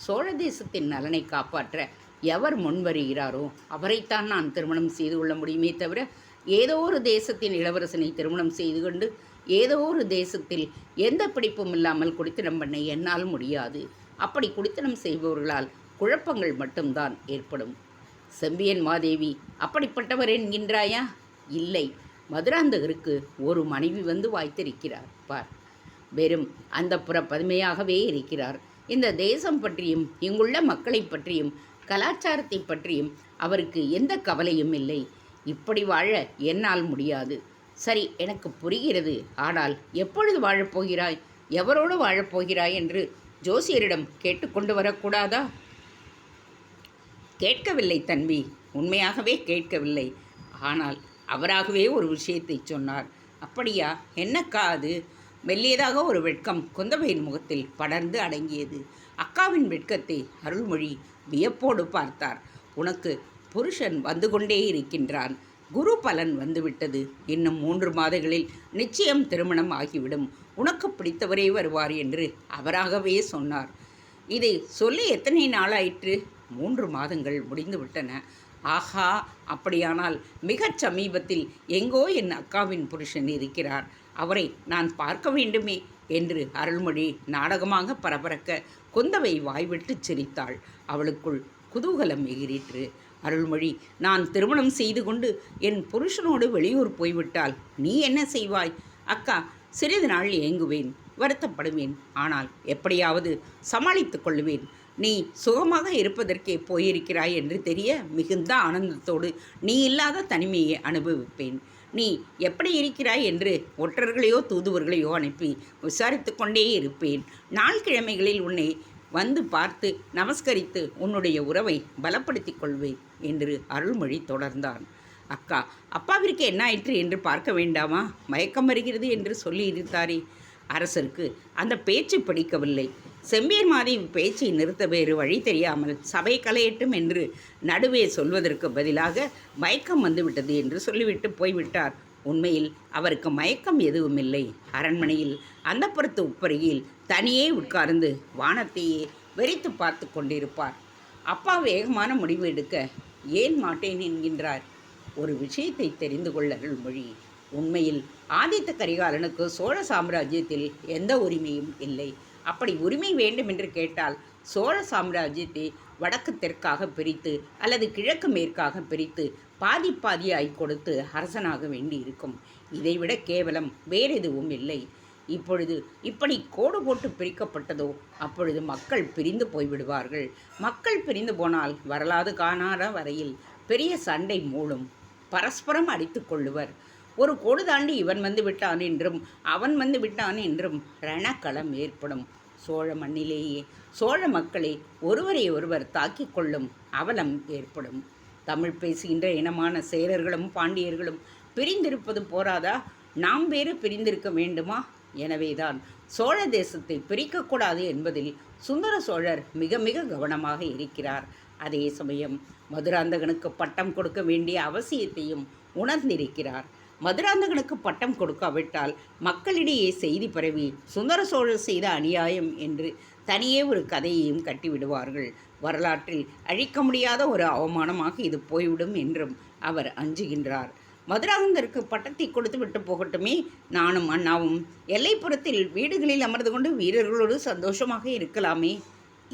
சோழ தேசத்தின் நலனை காப்பாற்ற எவர் முன்வருகிறாரோ அவரைத்தான் நான் திருமணம் செய்து கொள்ள முடியுமே தவிர, ஏதோ ஒரு தேசத்தின் இளவரசனை திருமணம் செய்து கொண்டு ஏதோ ஒரு தேசத்தில் எந்த பிடிப்பும் இல்லாமல் குடித்தனம் பண்ண என்னால் முடியாது. அப்படி குடித்தனம் செய்பவர்களால் குழப்பங்கள் மட்டும்தான் ஏற்படும். செம்பியன் மாதேவி அப்படிப்பட்டவர் என்கின்றாயா? இல்லை, மதுராந்தகருக்கு ஒரு மனைவி வந்து வாய்த்திருக்கிறார் பார். வெறும் அந்த புற பதுமையாகவே இருக்கிறார். இந்த தேசம் பற்றியும் இங்குள்ள மக்களை பற்றியும் கலாச்சாரத்தை பற்றியும் அவருக்கு எந்த கவலையும் இல்லை. இப்படி வாழ என்னால் முடியாது. சரி, எனக்கு புரிகிறது. ஆனால் எப்பொழுது வாழப்போகிறாய், எவரோடு வாழப்போகிறாய் என்று ஜோசியரிடம் கேட்டுக்கொண்டு வரக்கூடாதா? கேட்கவில்லை தம்பி, உண்மையாகவே கேட்கவில்லை. ஆனால் அவராகவே ஒரு விஷயத்தை சொன்னார். அப்படியா? என்னக்கா அது? மெல்லியதாக ஒரு வெட்கம் குந்தவையின் முகத்தில் படர்ந்து அடங்கியது. அக்காவின் வெட்கத்தை அருள்மொழி வியப்போடு பார்த்தார். உனக்கு புருஷன் வந்து கொண்டே இருக்கின்றான். குரு பலன் வந்துவிட்டது. இன்னும் 3 மாதங்களில் நிச்சயம் திருமணம் ஆகிவிடும். உனக்கு பிடித்தவரே வருவார் என்று அவராகவே சொன்னார். இதை சொல்லி எத்தனை நாளாயிற்று? 3 மாதங்கள் முடிந்து விட்டன. ஆஹா, அப்படியானால் மிகச் சமீபத்தில் எங்கோ என் அக்காவின் புருஷன் இருக்கிறார். அவரை நான் பார்க்க வேண்டுமே என்று அருள்மொழி நாடகமாக பரபரக்க குந்தவை வாய்விட்டு சிரித்தாள். அவளுக்குள் குதூகலம் எகிரிற்று. அருள்மொழி, நான் திருமணம் செய்து கொண்டு என் புருஷனோடு வெளியூர் போய்விட்டால் நீ என்ன செய்வாய்? அக்கா, சிறிது நாள் ஏங்குவேன், வருத்தப்படுவேன். ஆனால் எப்படியாவது சமாளித்து கொள்ளுவேன். நீ சுகமாக இருப்பதற்கே போயிருக்கிறாய் என்று தெரிய மிகுந்த ஆனந்தத்தோடு நீ இல்லாத தனிமையை அனுபவிப்பேன். நீ எப்படி இருக்கிறாய் என்று ஒற்றர்களையோ தூதுவர்களையோ அனுப்பி விசாரித்து கொண்டே இருப்பேன். நாள் கிழமைகளில் உன்னை வந்து பார்த்து நமஸ்கரித்து உன்னுடைய உறவை பலப்படுத்திக் கொள்வேன் என்று அருள்மொழி தொடர்ந்தான். அக்கா, அப்பாவிற்கு என்ன ஆயிற்று என்று பார்க்க வேண்டாமா? மயக்கம் வருகிறது என்று சொல்லி இருந்தாரே. அரசருக்கு அந்த பேச்சு பிடிக்கவில்லை. செம்பியன் மாதேவி பேச்சை நிறுத்த வேறு வழி தெரியாமல் சபை கலையட்டும் என்று நடுவே சொல்வதற்கு பதிலாக மயக்கம் வந்துவிட்டது என்று சொல்லிவிட்டு போய்விட்டார். உண்மையில் அவருக்கு மயக்கம் எதுவும் இல்லை. அரண்மனையில் அந்தப்புறத்து உப்பரியில் தனியே உட்கார்ந்து வானத்தையே வெறித்து பார்த்து கொண்டிருப்பார். அப்பா வேகமான முடிவு எடுக்க ஏன் மாட்டேன் என்கின்றார். ஒரு விஷயத்தை தெரிந்து கொள்ள அருள்மொழி. உண்மையில் ஆதித்த கரிகாலனுக்கு சோழ சாம்ராஜ்யத்தில் எந்த உரிமையும் இல்லை. அப்படி உரிமை வேண்டும் என்று கேட்டால் சோழ சாம்ராஜ்யத்தை வடக்கு தெற்காக பிரித்து அல்லது கிழக்கு மேற்காக பிரித்து பாதி பாதியாய் கொடுத்து அரசனாக வேண்டி இருக்கும். இதைவிட கேவலம் வேறெதுவும் இல்லை. இப்பொழுது இப்படி கோடு போட்டு பிரிக்கப்பட்டதோ அப்பொழுது மக்கள் பிரிந்து போய்விடுவார்கள். மக்கள் பிரிந்து போனால் வரலாறு காணாத வரையில் பெரிய சண்டை மூளும். பரஸ்பரம் அடித்து கொள்ளுவர். ஒரு கோடு தாண்டி இவன் வந்து விட்டான் என்றும் அவன் வந்து விட்டான் என்றும் ரணக்களம் ஏற்படும். சோழ மண்ணிலேயே சோழ மக்களை ஒருவரை ஒருவர் தாக்கிக் கொள்ளும் அவலம் ஏற்படும். தமிழ் பேசுகின்ற இனமான சேரர்களும் பாண்டியர்களும் பிரிந்திருப்பது போராதா, நாம் வேறு பிரிந்திருக்க வேண்டுமா? எனவேதான் சோழ தேசத்தை பிரிக்கக்கூடாது என்பதில் சுந்தர சோழர் மிக மிக கவனமாக இருக்கிறார். அதே சமயம் மதுராந்தகனுக்கு பட்டம் கொடுக்க வேண்டிய அவசியத்தையும் உணர்ந்திருக்கிறார். மதுராந்தகனுக்கு பட்டம் கொடுக்காவிட்டால் மக்களிடையே செய்தி பரவி சுந்தர சோழர் செய்த அநியாயம் என்று தனியே ஒரு கதையையும் கட்டிவிடுவார்கள். வரலாற்றில் அழிக்க முடியாத ஒரு அவமானமாக இது போய்விடும் என்றும் அவர் அஞ்சுகின்றார். மதுராந்தகருக்கு பட்டத்தை கொடுத்து விட்டு போகட்டுமே, நானும் அண்ணாவும் எல்லைப்புறத்தில் வீடுகளில் அமர்ந்து கொண்டு வீரர்களோடு சந்தோஷமாக இருக்கலாமே.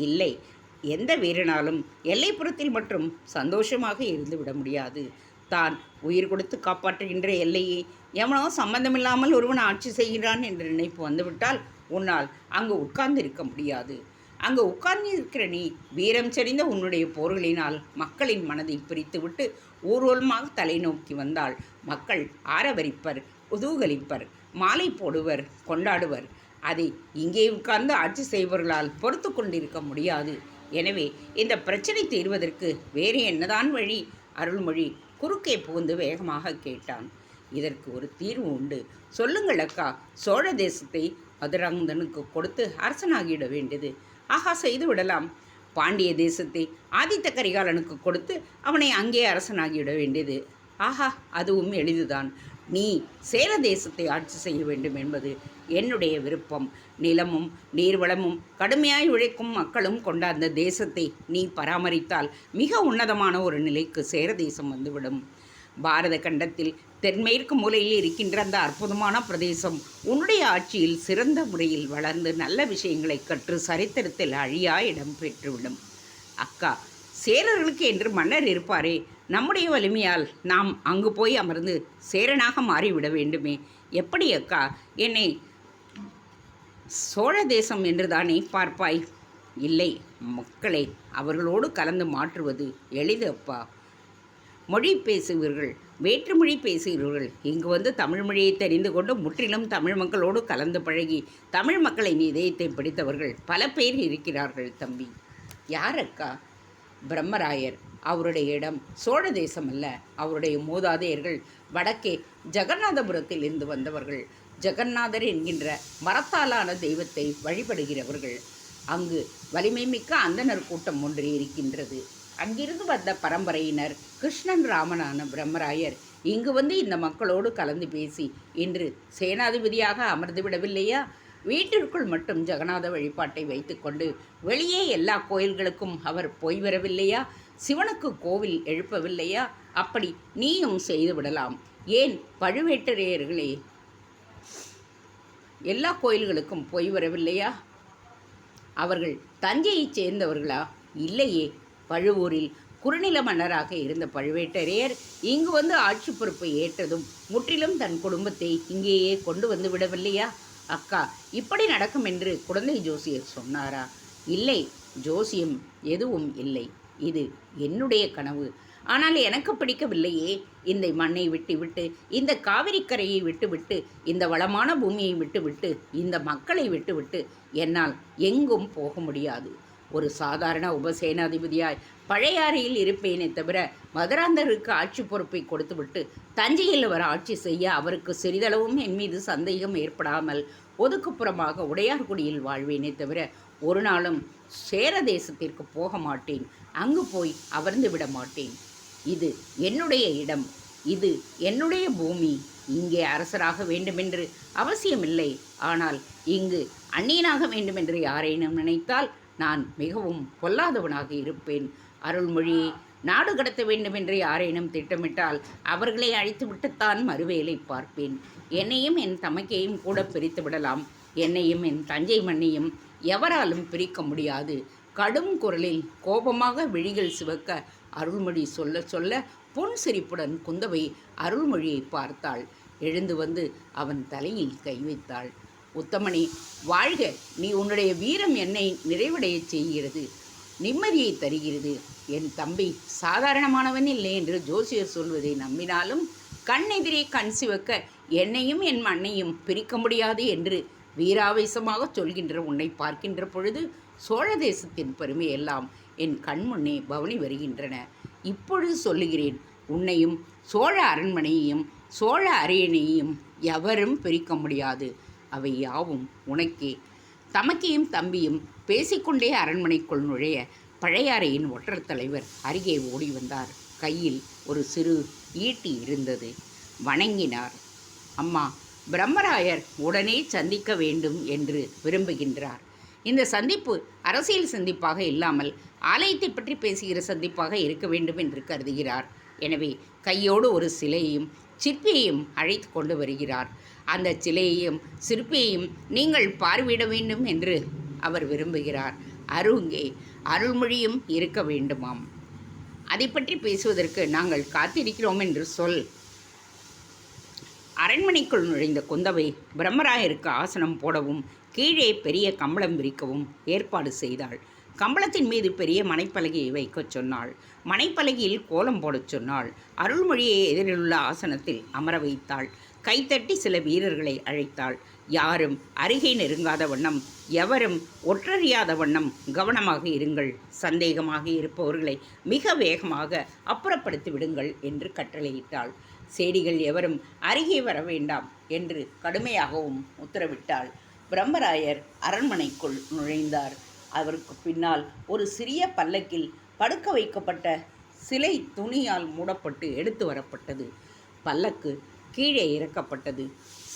இல்லை, எந்த வீரனாலும் எல்லைப்புறத்தில் மட்டும் சந்தோஷமாக இருந்து விட முடியாது. தான் உயிர் கொடுத்து காப்பாற்றுகின்ற எல்லையை எவனோ சம்பந்தமில்லாமல் ஒருவன் ஆட்சி செய்கிறான் என்ற நினைப்பு வந்துவிட்டால் உன்னால் அங்கு உட்கார்ந்து இருக்க முடியாது. அங்கு உட்கார்ந்து இருக்கிற நீ வீரம் செறிந்த உன்னுடைய போர்களினால் மக்களின் மனதை பிரித்துவிட்டு ஊர்வலமாக தலை நோக்கி வந்தால் மக்கள் ஆரவரிப்பர், குதூகலிப்பர், மாலை போடுவர், கொண்டாடுவர். அதை இங்கே உட்கார்ந்து ஆட்சி செய்பவர்களால் பொறுத்து கொண்டிருக்க முடியாது. எனவே இந்த பிரச்சனை தீர்வதற்கு வேறு என்னதான் வழி? அருள்மொழி குறுக்கே புகுந்து வேகமாக கேட்டான். இதற்கு ஒரு தீர்வு உண்டு. சொல்லுங்கள் அக்கா. சோழ தேசத்தை மதுராந்தகனுக்கு கொடுத்து அரசனாகிவிட வேண்டியது. ஆகா, செய்து விடலாம். பாண்டிய தேசத்தை ஆதித்த கரிகாலனுக்கு கொடுத்து அவனை அங்கே அரசனாகிவிட வேண்டியது. ஆஹா, அதுவும் எளிதுதான். நீ சேர தேசத்தை ஆட்சி செய்ய வேண்டும் என்பது என்னுடைய விருப்பம். நிலமும் நீர்வளமும் கடுமையாய் உழைக்கும் மக்களும் கொண்ட அந்த தேசத்தை நீ பராமரித்தால் மிக உன்னதமான ஒரு நிலைக்கு சேர தேசம் வந்துவிடும். பாரத கண்டத்தில் தென்மேற்கு மூலையில் இருக்கின்ற அந்த அற்புதமான பிரதேசம் உன்னுடைய ஆட்சியில் சிறந்த முறையில் வளர்ந்து நல்ல விஷயங்களை கற்று சரித்திரத்தில் அழியா இடம் பெற்றுவிடும். அக்கா, சேரர்களுக்கு என்று மன்னர் இருப்பாரே, நம்முடைய வலிமையால் நாம் அங்கு போய் அமர்ந்து சேரனாக மாறிவிட வேண்டுமே. எப்படி அக்கா? என்னை சோழ தேசம் என்றுதானே பார்ப்பாய்? இல்லை, மக்களை அவர்களோடு கலந்து மாற்றுவது எளிது அப்பா. மொழி பேசுவீர்கள், வேற்று மொழி பேசுகிறவர்கள் இங்கு வந்து தமிழ் மொழியை தெரிந்து கொண்டு முற்றிலும் தமிழ் மக்களோடு கலந்து பழகி தமிழ் மக்களின் இதயத்தை பிடித்தவர்கள் பல பேர் இருக்கிறார்கள் தம்பி. யார் அக்கா? பிரம்மராயர். அவருடைய இடம் சோழ தேசம் அல்ல. அவருடைய மூதாதையர்கள் வடக்கே ஜெகநாதபுரத்தில் இருந்து வந்தவர்கள். ஜெகநாதர் என்கின்ற மரத்தாலான தெய்வத்தை வழிபடுகிறவர்கள். அங்கு வலிமை மிக்க அந்தணர் கூட்டம் ஒன்று இருக்கின்றது. அங்கிருந்து வந்த பரம்பரையினர் கிருஷ்ணன் ராமனான பிரம்மராயர் இங்கு வந்து இந்த மக்களோடு கலந்து பேசி இன்று சேனாதிபதியாக அமர்ந்து விடவில்லையா? வீட்டிற்குள் மட்டும் ஜெகநாத வழிபாட்டை வைத்துக்கொண்டு வெளியே எல்லா கோயில்களுக்கும் அவர் போய் வரவில்லையா? சிவனுக்கு கோவில் எழுப்பவில்லையா? அப்படி நீயும் செய்து விடலாம். ஏன் பழுவேட்டரையர்களே எல்லா கோயில்களுக்கும் போய் வரவில்லையா? அவர்கள் தஞ்சையைச் சேர்ந்தவர்களா? இல்லையே. பழுவூரில் குறுநில மன்னராக இருந்த பழுவேட்டரையர் இங்கு வந்து ஆட்சி பொறுப்பை ஏற்றதும் முற்றிலும் தன் குடும்பத்தை இங்கேயே கொண்டு வந்து விடவில்லையா? அக்கா, இப்படி நடக்கும் என்று குழந்தை ஜோசியர் சொன்னாரா? இல்லை, ஜோசியம் எதுவும் இல்லை. இது என்னுடைய கனவு. ஆனால் எனக்கு பிடிக்கவில்லையே. இந்த மண்ணை விட்டுவிட்டு, இந்த காவிரிக்கரையை விட்டுவிட்டு, இந்த வளமான பூமியை விட்டுவிட்டு, இந்த மக்களை விட்டுவிட்டு என்னால் எங்கும் போக முடியாது. ஒரு சாதாரண உபசேனாதிபதியாய் பழையாறையில் இருப்பேனே தவிர மதுராந்தகருக்கு ஆட்சி பொறுப்பை கொடுத்துவிட்டு தஞ்சையில் அவர் ஆட்சி செய்ய அவருக்கு சிறிதளவும் என் மீது சந்தேகம் ஏற்படாமல் ஒதுக்குப்புறமாக உடையார்குடியில் வாழ்வேனே தவிர ஒரு நாளும் சேர தேசத்திற்கு போக மாட்டேன். அங்கு போய் அமர்ந்து விட மாட்டேன். இது என்னுடைய இடம், இது என்னுடைய பூமி. இங்கே அரசராக வேண்டுமென்று அவசியமில்லை. ஆனால் இங்கு அந்நியனாக வேண்டுமென்று யாரேனும் நினைத்தால் நான் மிகவும் பொல்லாதவனாக இருப்பேன். அருள்மொழியை நாடு கடத்த வேண்டுமென்று யாரேனும் திட்டமிட்டால் அவர்களை அழித்துவிட்டுத்தான் மறுவேலை பார்ப்பேன். என்னையும் என் தமக்கையும் கூட பிரித்து விடலாம். என்னையும் என் தஞ்சை மண்ணையும் எவராலும் பிரிக்க முடியாது. கடும் குரலில் கோபமாக விழிகள் சிவக்க அருள்மொழி சொல்ல சொல்ல பொன் சிரிப்புடன் குந்தவை அருள்மொழியை பார்த்தாள். எழுந்து வந்து அவன் தலையில் கை வைத்தாள். உத்தமனே, வாழ்க! நீ உன்னுடைய வீரம் என்னை நிறைவடையச் செய்கிறது, நிம்மதியை தருகிறது. என் தம்பி சாதாரணமானவன் இல்லை என்று ஜோசியர் சொல்வதை நம்பினாலும் கண்ணெதிரே கண் சிவக்க என்னையும் என் மண்ணையும் பிரிக்க முடியாது என்று வீராவேசமாக சொல்கின்ற உன்னை பார்க்கின்ற பொழுது சோழ தேசத்தின் பெருமையெல்லாம் என் கண்முன்னே பவனி வருகின்றன. இப்பொழுது சொல்லுகிறேன், உன்னையும் சோழ அரண்மனையையும் சோழ அரியணையையும் எவரும் பிரிக்க முடியாது. அவை யாவும் உனக்கே. தமக்கையும் தம்பியும் பேசிக்கொண்டே அரண்மனைக்குள் நுழைய பழையாறையின் ஒற்றர் தலைவர் அருகே ஓடி வந்தார். கையில் ஒரு சிறு ஈட்டி இருந்தது. வணங்கினார். அம்மா, பிரம்மராயர் உடனே சந்திக்க வேண்டும் என்று விரும்புகின்றார். இந்த சந்திப்பு அரசியல் சந்திப்பாக இல்லாமல் ஆலயத்தை பற்றி பேசுகிற சந்திப்பாக இருக்க வேண்டும் என்று கருதுகிறார். எனவே கையோடு ஒரு சிலையையும் சிற்பியையும் அழைத்து கொண்டு வருகிறார். அந்த சிலையையும் சிற்பியையும் நீங்கள் பார்வையிட வேண்டும் என்று அவர் விரும்புகிறார். அருங்கே அருள்மொழியும் இருக்க வேண்டுமாம். அதை பற்றி பேசுவதற்கு நாங்கள் காத்திருக்கிறோம் என்று சொல். அரண்மனைக்குள் நுழைந்த குந்தவை பிரம்மராயருக்கு ஆசனம் போடவும் கீழே பெரிய கம்பளம் விரிக்கவும் ஏற்பாடு செய்தாள். கம்பளத்தின் மீது பெரிய மனைப்பலகையை வைக்கச் சொன்னாள். மனைப்பலகையில் கோலம் போடச் சொன்னாள். அருள்மொழியை எதிரிலுள்ள ஆசனத்தில் அமர வைத்தாள். கைத்தட்டி சில வீரர்களை அழைத்தாள். யாரும் அருகே நெருங்காத வண்ணம், எவரும் ஒற்றறியாத வண்ணம் கவனமாக இருங்கள். சந்தேகமாக இருப்பவர்களை மிக வேகமாக அப்புறப்படுத்தி விடுங்கள் என்று கட்டளையிட்டாள். சேடிகள் எவரும் அருகே வர வேண்டாம் என்று கடுமையாகவும் உத்தரவிட்டாள். பிரம்மராயர் அரண்மனைக்குள் நுழைந்தார். அவருக்கு பின்னால் ஒரு சிறிய பல்லக்கில் படுக்க வைக்கப்பட்ட சிலை துணியால் மூடப்பட்டு எடுத்து வரப்பட்டது. பல்லக்கு கீழே இறக்கப்பட்டது.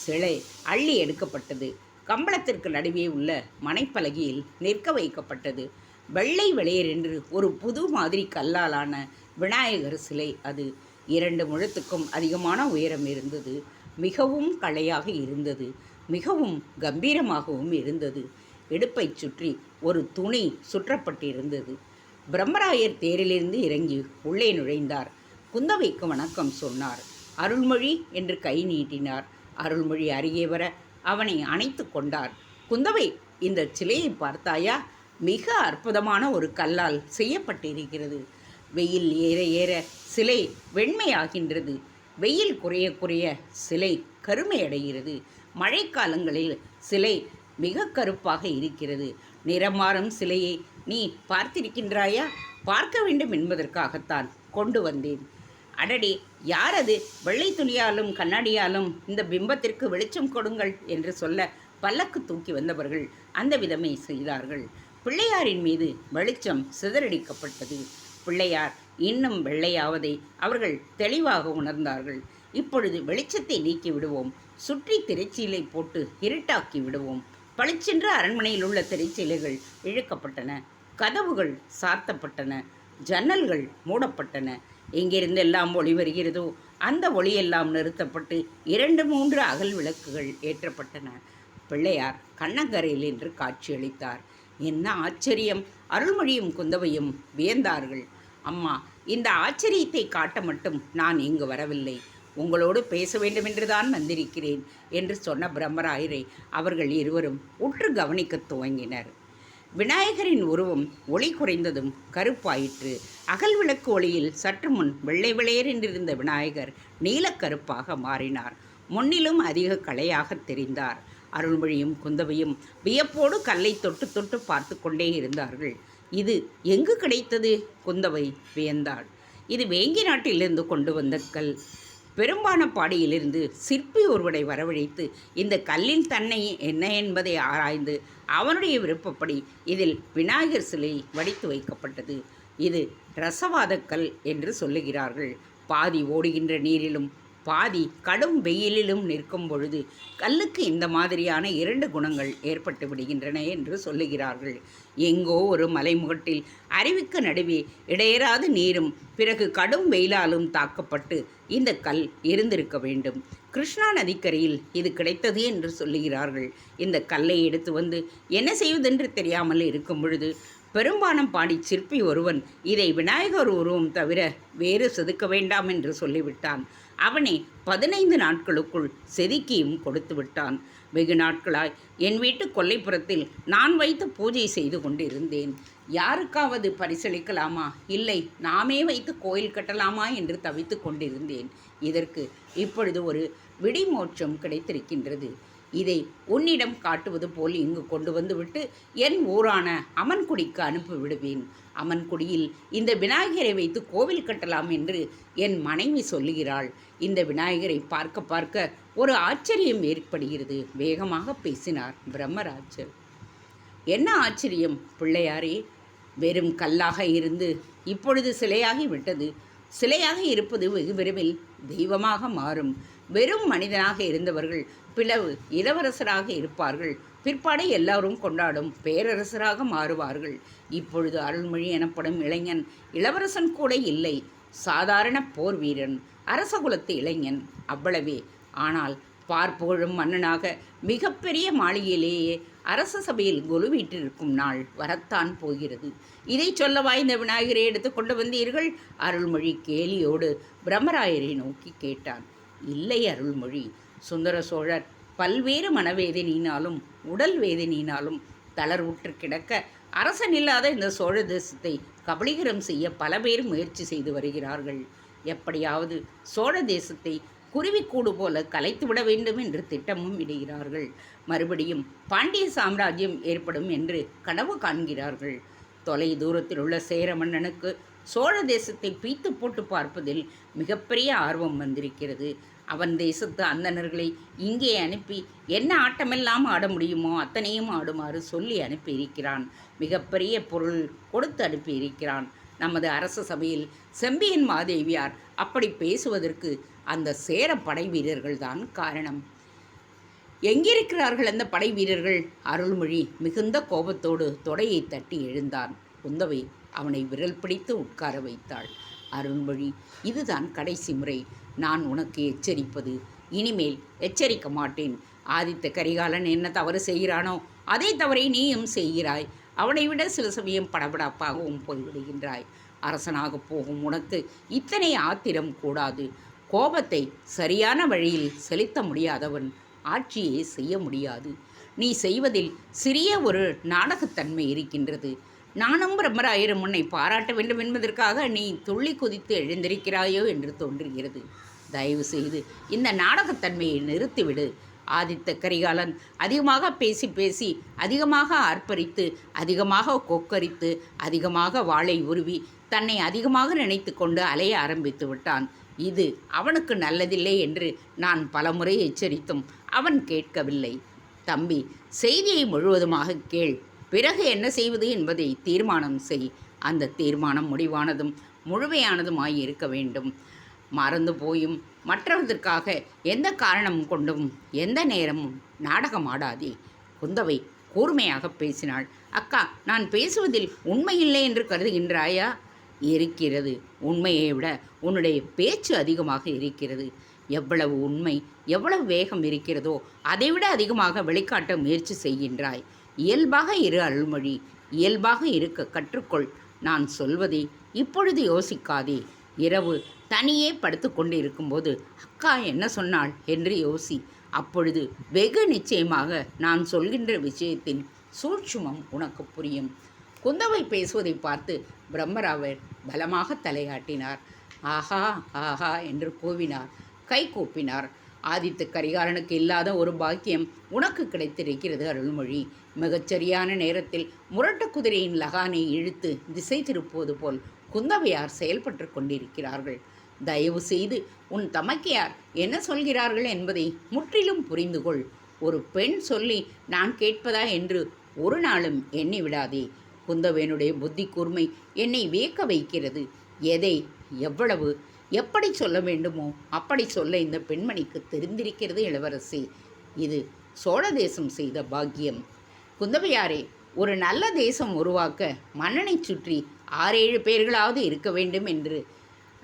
சிலை அள்ளி எடுக்கப்பட்டது. கம்பளத்திற்கு நடுவே உள்ள மனைப்பலகையில் நிற்க வைக்கப்பட்டது. வெள்ளை வெளியரென்று ஒரு புது மாதிரி கல்லாலான விநாயகர் சிலை அது. 2 முழத்துக்கும் அதிகமான உயரம் இருந்தது. மிகவும் களையாக இருந்தது. மிகவும் கம்பீரமாகவும் இருந்தது. இடுப்பை சுற்றி ஒரு துணி சுற்றப்பட்டிருந்தது. பிரம்மராயர் தேரிலிருந்து இறங்கி உள்ளே நுழைந்தார். குந்தவைக்கு வணக்கம் சொன்னார். அருள்மொழி என்று கை நீட்டினார். அருள்மொழி அருகே வர அவனை அணைத்து கொண்டார். குந்தவை, இந்த சிலையை பார்த்தாயா? மிக அற்புதமான ஒரு கல்லால் செய்யப்பட்டிருக்கிறது. வெயில் ஏற ஏற சிலை வெண்மையாகின்றது. வெயில் குறைய குறைய சிலை கருமையடைகிறது. மழைக்காலங்களில் சிலை மிக கருப்பாக இருக்கிறது. நிறமாறும் சிலையை நீ பார்த்திருக்கின்றாயா? பார்க்க வேண்டும் என்பதற்காகத்தான் கொண்டு வந்தேன். அடடே, யார் அது? வெள்ளை துணியாலும் கண்ணாடியாலும் இந்த பிம்பத்திற்கு வெளிச்சம் கொடுங்கள் என்று சொல்ல பல்லக்கு தூக்கி வந்தவர்கள் அந்த விதமே செய்தார்கள். பிள்ளையாரின் மீது வெளிச்சம் சிதறடிக்கப்பட்டது. பிள்ளையார் இன்னும் வெள்ளையாவதை அவர்கள் தெளிவாக உணர்ந்தார்கள். இப்பொழுது வெளிச்சத்தை நீக்கி விடுவோம். சுற்றி திரைச்சீலை போட்டு இருட்டாக்கி விடுவோம். பளிச்சென்ற அரண்மனையில் உள்ள திரைச்சீலைகள் இழுக்கப்பட்டன. கதவுகள் சாத்தப்பட்டன. ஜன்னல்கள் மூடப்பட்டன. எங்கிருந்தெல்லாம் ஒளி வருகிறதோ அந்த ஒளியெல்லாம் நிறுத்தப்பட்டு 2-3 அகல் விளக்குகள் ஏற்றப்பட்டன. பிள்ளையார் கண்ணங்கரையில் என்று காட்சியளித்தார். என்ன ஆச்சரியம்! அருள்மொழியும் குந்தவையும் வியந்தார்கள். அம்மா, இந்த ஆச்சரியத்தை காட்ட மட்டும் நான் இங்கு வரவில்லை. உங்களோடு பேச வேண்டுமென்றுதான் வந்திருக்கிறேன் என்று சொன்ன பிரம்மராயரை அவர்கள் இருவரும் உற்று கவனிக்கத் துவங்கினர். விநாயகரின் உருவம் ஒளி குறைந்ததும் கருப்பாயிற்று. அகல் விளக்கு ஒளியில் சற்று முன் வெள்ளை வெளையரென்றிருந்த விநாயகர் நீலக்கருப்பாக மாறினார். முன்னிலும் அதிக கலையாக தெரிந்தார். அருள்மொழியும் குந்தவையும் வியப்போடு கல்லை தொட்டு தொட்டு பார்த்து கொண்டே இருந்தார்கள். இது எங்கு கிடைத்தது? குந்தவை வியந்தாள். இது வேங்கி நாட்டிலிருந்து கொண்டு வந்த கல். பெரும்பானப்பாடியிலிருந்து சிற்பி ஒருவனை வரவழைத்து இந்த கல்லின் தன்மை என்ன என்பதை ஆராய்ந்து அவனுடைய விருப்பப்படி இதில் விநாயகர் சிலை வடித்து வைக்கப்பட்டது. இது ரசவாதக்கல் என்று சொல்லுகிறார்கள். பாதி ஓடுகின்ற நீரிலும் பாதி கடும் வெயிலிலும் நிற்கும் பொழுது கல்லுக்கு இந்த மாதிரியான 2 குணங்கள் ஏற்பட்டு விடுகின்றன என்று சொல்லுகிறார்கள். எங்கோ ஒரு மலைமுகட்டில் அருவிக்கு நடுவே இடையராது நீரும் பிறகு கடும் வெயிலாலும் தாக்கப்பட்டு இந்த கல் இருந்திருக்க வேண்டும். கிருஷ்ணா நதிக்கரையில் இது கிடைத்தது என்று சொல்லுகிறார்கள். இந்த கல்லை எடுத்து வந்து என்ன செய்வதென்று தெரியாமல் இருக்கும் பொழுது பெரும்பானப்பாடி சிற்பி ஒருவன் இதை விநாயகர் உருவம் தவிர வேறு செதுக்க வேண்டாம் என்று சொல்லிவிட்டான். அவனை 15 நாட்களுக்குள் செதுக்கியும் கொடுத்து விட்டான். வெகு நாட்களாய் என் வீட்டு கொல்லைப்புறத்தில் நான் வைத்து பூஜை செய்து கொண்டிருந்தேன். யாருக்காவது பரிசளிக்கலாமா, இல்லை நாமே வைத்து கோயில் கட்டலாமா என்று தவித்து கொண்டிருந்தேன். இதற்கு இப்பொழுது ஒரு விடிமோட்சம் கிடைத்திருக்கின்றது. இதை உன்னிடம் காட்டுவது போல் இங்கு கொண்டு வந்துவிட்டு என் ஊரான அமன்குடிக்கு அனுப்பி விடுவேன். அமன்குடியில் இந்த விநாயகரை வைத்து கோவில் கட்டலாம் என்று என் மனைவி சொல்லுகிறாள். இந்த விநாயகரை பார்க்க பார்க்க ஒரு ஆச்சரியம் ஏற்படுகிறது. வேகமாக பேசினார் பிரம்மராஜர். என்ன ஆச்சரியம் பிள்ளையாரே? வெறும் கல்லாக இருந்து இப்பொழுது சிலையாகி விட்டது. சிலையாக இருப்பது வெகு விரைவில் தெய்வமாக மாறும். வெறும் மனிதனாக இருந்தவர்கள் பிளவு இளவரசராக இருப்பார்கள். பிற்பாடு எல்லாரும் கொண்டாடும் பேரரசராக மாறுவார்கள். இப்பொழுது அருள்மொழி எனப்படும் இளைஞன் இளவரசன் கூட இல்லை. சாதாரண போர் வீரன், அரசகுலத்து இளைஞன், அவ்வளவே. ஆனால் பார்ப்புகழும் மன்னனாக மிகப்பெரிய மாளிகையிலேயே அரச சபையில் கொலு வீட்டிருக்கும் நாள் வரத்தான் போகிறது. இதை சொல்லவா இந்த விநாயகரை எடுத்து கொண்டு வந்தீர்கள்? அருள்மொழி கேலியோடு பிரம்மராயரை நோக்கி கேட்டான். இல்லை அருள்மொழி, சுந்தர சோழர் பல்வேறு மனவேதனையினாலும் உடல் வேதனையினாலும் தளர்வுற்று கிடக்க அரசன் இல்லாத இந்த சோழ தேசத்தை கபளீகரம் செய்ய பல பேர் முயற்சி செய்து வருகிறார்கள். எப்படியாவது சோழ தேசத்தை குருவிக்கூடு போல கலைத்து விட வேண்டும் என்று திட்டமும் இடுகிறார்கள். மறுபடியும் பாண்டிய சாம்ராஜ்யம் ஏற்படும் என்று கனவு காண்கிறார்கள். தொலை தூரத்தில் உள்ள சேர மன்னனுக்கு சோழ தேசத்தை பீத்து போட்டு பார்ப்பதில் மிகப்பெரிய ஆர்வம் வந்திருக்கிறது. அவன் தேசத்து அந்தணர்களை இங்கே அனுப்பி என்ன ஆட்டமெல்லாம் ஆட முடியுமோ அத்தனையும் ஆடுமாறு சொல்லி அனுப்பியிருக்கிறான். மிகப்பெரிய பொருள் கொடுத்து அனுப்பியிருக்கிறான். நமது அரச சபையில் செம்பியன் மாதேவியார் அப்படி பேசுவதற்கு அந்த சேர படை வீரர்கள் தான் காரணம். எங்கிருக்கிறார்கள் அந்த படை வீரர்கள்? அருள்மொழி மிகுந்த கோபத்தோடு தொடையை தட்டி எழுந்தான். குந்தவை அவனை விரல் பிடித்து உட்கார வைத்தாள். அருள்மொழி, இதுதான் கடைசி முறை நான் உனக்கு எச்சரிப்பது. இனிமேல் எச்சரிக்க மாட்டேன். ஆதித்த கரிகாலன் என்ன தவறு செய்கிறானோ அதே தவறை நீயும் செய்கிறாய். அவனை விட சில சமயம் படபடப்பாகவும் போய்விடுகின்றாய். அரசனாக போகும் உனக்கு இத்தனை ஆத்திரம் கூடாது. கோபத்தை சரியான வழியில் செலுத்த முடியாதவன் ஆட்சியை செய்ய முடியாது. நீ செய்வதில் சிறிய ஒரு நாடகத்தன்மை இருக்கின்றது. நானும் பிரம்மராயரும் உன்னை பாராட்ட வேண்டும் என்பதற்காக நீ துள்ளி குதித்து எழுந்திருக்கிறாயோ என்று தோன்றுகிறது. தயவு செய்து இந்த நாடகத்தன்மையை நிறுத்திவிடு. ஆதித்த கரிகாலன் அதிகமாக பேசி பேசி அதிகமாக ஆர்ப்பரித்து அதிகமாக கொக்கரித்து அதிகமாக வாளை உருவி தன்னை அதிகமாக நினைத்து கொண்டு அலைய ஆரம்பித்து விட்டான். இது அவனுக்கு நல்லதில்லை என்று நான் பலமுறை எச்சரித்தும் அவன் கேட்கவில்லை. தம்பி, செய்தியை முழுவதுமாக கேள். பிறகு என்ன செய்வது என்பதை தீர்மானம் செய். அந்த தீர்மானம் முடிவானதும் முழுமையானதுமாய் இருக்க வேண்டும். மறந்து போயும் மற்றவதற்காக எந்த காரணம் கொண்டும் எந்த நேரமும் நாடகம் ஆடாதே. குந்தவை கூர்மையாக பேசினாள். அக்கா, நான் பேசுவதில் உண்மையில்லை என்று கருதுகின்றாயா? இருக்கிறது. உண்மையை விட உன்னுடைய பேச்சு அதிகமாக இருக்கிறது. எவ்வளவு உண்மை எவ்வளவு வேகம் இருக்கிறதோ அதைவிட அதிகமாக வெளிக்காட்ட முயற்சி செய்கின்றாய். இயல்பாக இரு அருள்மொழி, இயல்பாக இருக்க கற்றுக்கொள். நான் சொல்வதை இப்பொழுது யோசிக்காதே. இரவு தனியே படுத்து கொண்டு இருக்கும்போது அக்கா என்ன சொன்னாள் என்று யோசி. அப்பொழுது வெகு நிச்சயமாக நான் சொல்கின்ற விஷயத்தின் சூட்சுமம் உனக்கு புரியும். குந்தவை பேசுவதை பார்த்து பிரம்மராவர் பலமாக தலையாட்டினார். ஆஹா ஆஹா என்று கூவினார், கை கூப்பினார். ஆதித்த கரிகாலனுக்கு இல்லாத ஒரு பாக்கியம் உனக்கு கிடைத்திருக்கிறது அருள்மொழி. மிகச்சரியான நேரத்தில் முரட்டு குதிரையின் லகானை இழுத்து திசை திருப்புவது போல் குந்தவையார் செயல்பட்டு கொண்டிருக்கிறார்கள். தயவு செய்து உன் தமக்கையார் என்ன சொல்கிறார்கள் என்பதை முற்றிலும் புரிந்து கொள். ஒரு பெண் சொல்லி நான் கேட்பதா என்று ஒரு நாளும் எண்ணி விடாதே. குந்தவேனுடைய புத்தி கூர்மை என்னை வியக்க வைக்கிறது. எதை எவ்வளவு எப்படி சொல்ல வேண்டுமோ அப்படி சொல்ல இந்த பெண்மணிக்கு தெரிந்திருக்கிறது இளவரசி. இது சோழ தேசம் செய்த பாக்கியம். குந்தவையாரே, ஒரு நல்ல தேசம் உருவாக்க மன்னனை சுற்றி 6-7 பேர்களாவது இருக்க வேண்டும் என்று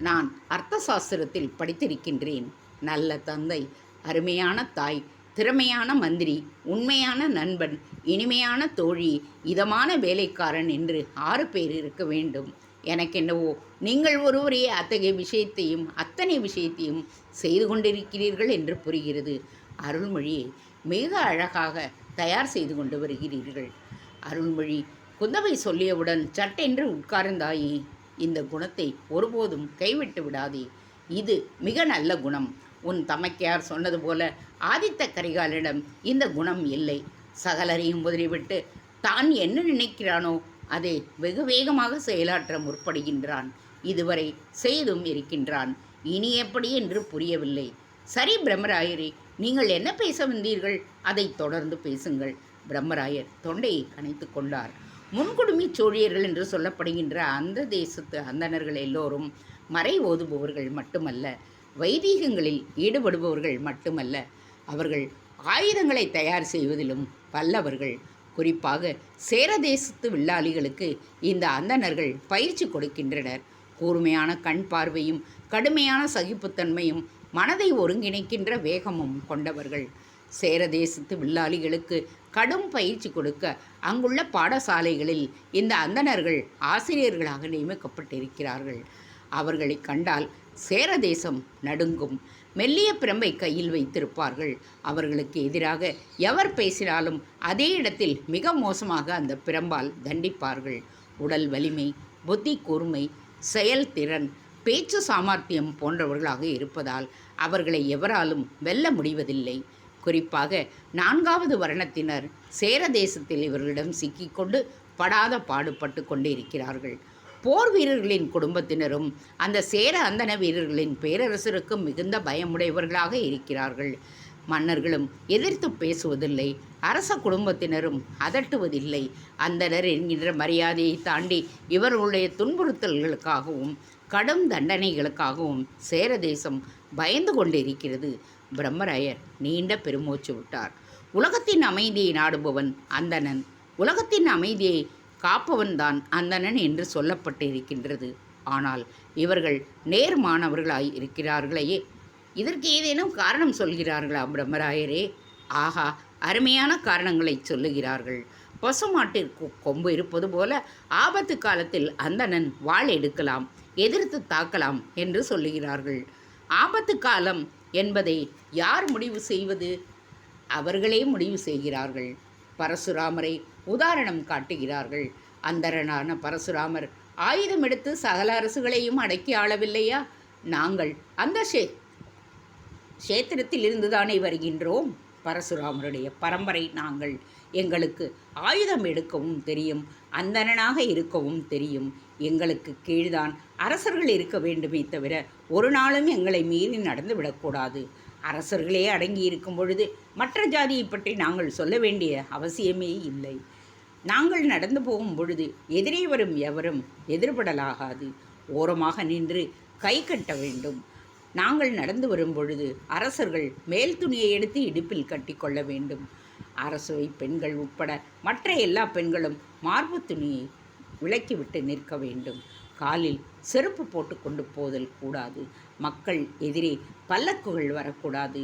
நான் அர்த்த சாஸ்திரத்தில் படித்திருக்கின்றேன். நல்ல தந்தை, அருமையான தாய், திறமையான மந்திரி, உண்மையான நண்பன், இனிமையான தோழி, இதமான வேலைக்காரன் என்று 6 பேர் இருக்க வேண்டும். எனக்கென்னவோ நீங்கள் ஒருவரே அத்தனை விஷயத்தையும் செய்து கொண்டிருக்கிறீர்கள் என்று புரிகிறது. அருள்மொழியை மிக அழகாக தயார் செய்து கொண்டு வருகிறீர்கள். அருள்மொழி குந்தவை சொல்லியவுடன் சட்டென்று உட்கார்ந்தாயே. இந்த குணத்தை ஒருபோதும் கைவிட்டு விடாதே. இது மிக நல்ல குணம். உன் தமக்கையார் சொன்னது போல ஆதித்த கரிகாலனிடம் இந்த குணம் இல்லை. சகலரையும் உதறிவிட்டு தான் என்ன நினைக்கிறானோ அதை வெகு வேகமாக செயலாற்ற முற்படுகின்றான். இதுவரை செய்தும் இருக்கின்றான். இனி எப்படி என்று புரியவில்லை. சரி பிரம்மராயரே, நீங்கள் என்ன பேச வந்தீர்கள்? அதை தொடர்ந்து பேசுங்கள். பிரம்மராயர் தொண்டையை கனைத்து கொண்டார். முன்குடுமி சோழியர்கள் என்று சொல்லப்படுகின்ற அந்த தேசத்து அந்தணர்கள் எல்லோரும் மறை ஓதுபவர்கள் மட்டுமல்ல, வைதீகங்களில் ஈடுபடுபவர்கள் மட்டுமல்ல, அவர்கள் ஆயுதங்களை தயார் செய்வதிலும் வல்லவர்கள். குறிப்பாக சேர தேசத்து வில்லாளிகளுக்கு இந்த அந்தணர்கள் பயிற்சி கொடுக்கின்றனர். கூர்மையான கண் பார்வையும் கடுமையான சகிப்புத்தன்மையும் மனதை ஒருங்கிணைக்கின்ற வேகமும் கொண்டவர்கள். சேர தேசத்து வில்லாளிகளுக்கு கடும் பயிற்சி கொடுக்க அங்குள்ள பாடசாலைகளில் இந்த அந்தணர்கள் ஆசிரியர்களாக நியமிக்கப்பட்டிருக்கிறார்கள். அவர்களை கண்டால் சேர தேசம் நடுங்கும். மெல்லிய பிரம்பை கையில் வைத்திருப்பார்கள். அவர்களுக்கு எதிராக எவர் பேசினாலும் அதே இடத்தில் மிக மோசமாக அந்த பிரம்பால் தண்டிப்பார்கள். உடல் வலிமை, புத்தி கூர்மை, செயல்திறன், பேச்சு சாமர்த்தியம் போன்றவர்களாக இருப்பதால் அவர்களை எவராலும் வெல்ல முடிவதில்லை. குறிப்பாக 4வது வர்ணத்தினர் சேர தேசத்தில் இவர்களிடம் சிக்கிக்கொண்டு படாத பாடுபட்டு கொண்டிருக்கிறார்கள். போர் வீரர்களின் குடும்பத்தினரும் அந்த சேர அந்தன வீரர்களின் பேரரசருக்கு மிகுந்த பயமுடையவர்களாக இருக்கிறார்கள். மன்னர்களும் எதிர்த்து பேசுவதில்லை. அரச குடும்பத்தினரும் அதட்டுவதில்லை. அந்தனர் என்கின்ற மரியாதையை தாண்டி இவர்களுடைய துன்புறுத்தல்களுக்காகவும் கடும் தண்டனைகளுக்காகவும் சேர தேசம் பயந்து கொண்டிருக்கிறது. பிரம்மராயர் நீண்ட பெருமூச்சு விட்டார். உலகத்தின் அமைதியை நாடுபவன் அந்தணன், உலகத்தின் அமைதியை காப்பவன்தான் அந்தணன் என்று சொல்லப்பட்டிருக்கின்றது. ஆனால் இவர்கள் நேர்மானவர்களாய் இருக்கிறார்களே, இதற்கு ஏதேனும் காரணம் சொல்கிறார்களா பிரம்மராயரே? ஆஹா, அருமையான காரணங்களை சொல்லுகிறார்கள். பசுமாட்டிற்கு கொம்பு இருப்பது போல ஆபத்து காலத்தில் அந்தணன் வாள் எடுக்கலாம், எதிர்த்து தாக்கலாம் என்று சொல்லுகிறார்கள். ஆபத்து காலம் என்பதை யார் முடிவு செய்வது? அவர்களே முடிவு செய்கிறார்கள். பரசுராமரை உதாரணம் காட்டுகிறார்கள். அந்தரனான பரசுராமர் ஆயுதம் எடுத்து சகல அரசுகளையும் அடக்கி ஆளவில்லையா? நாங்கள் அந்த கஷேத்திரத்தில் இருந்துதானே வருகின்றோம். பரசுராமருடைய பரம்பரை நாங்கள். எங்களுக்கு ஆயுதம் எடுக்கவும் தெரியும், அந்தணனாக இருக்கவும் தெரியும். எங்களுக்கு கீழ்தான் அரசர்கள் இருக்க வேண்டுமே தவிர ஒரு நாளும் எங்களை மீறி நடந்து விடக்கூடாது. அரசர்களே அடங்கி இருக்கும் பொழுது மற்ற ஜாதியை பற்றி நாங்கள் சொல்ல வேண்டிய அவசியமே இல்லை. நாங்கள் நடந்து போகும் பொழுது எதிரே வரும் எவரும் எதிர்படலாகாது. ஓரமாக நின்று கை கட்ட வேண்டும். நாங்கள் நடந்து வரும் பொழுது அரசர்கள் மேல் துணியை எடுத்து இடுப்பில் கட்டி கொள்ள வேண்டும். அரசவை பெண்கள் உட்பட மற்ற எல்லா பெண்களும் மார்பு துணியை விலக்கிவிட்டு நிற்க வேண்டும். காலில் செருப்பு போட்டு கொண்டு போதல் கூடாது. மக்கள் எதிரே பல்லக்குகள் வரக்கூடாது.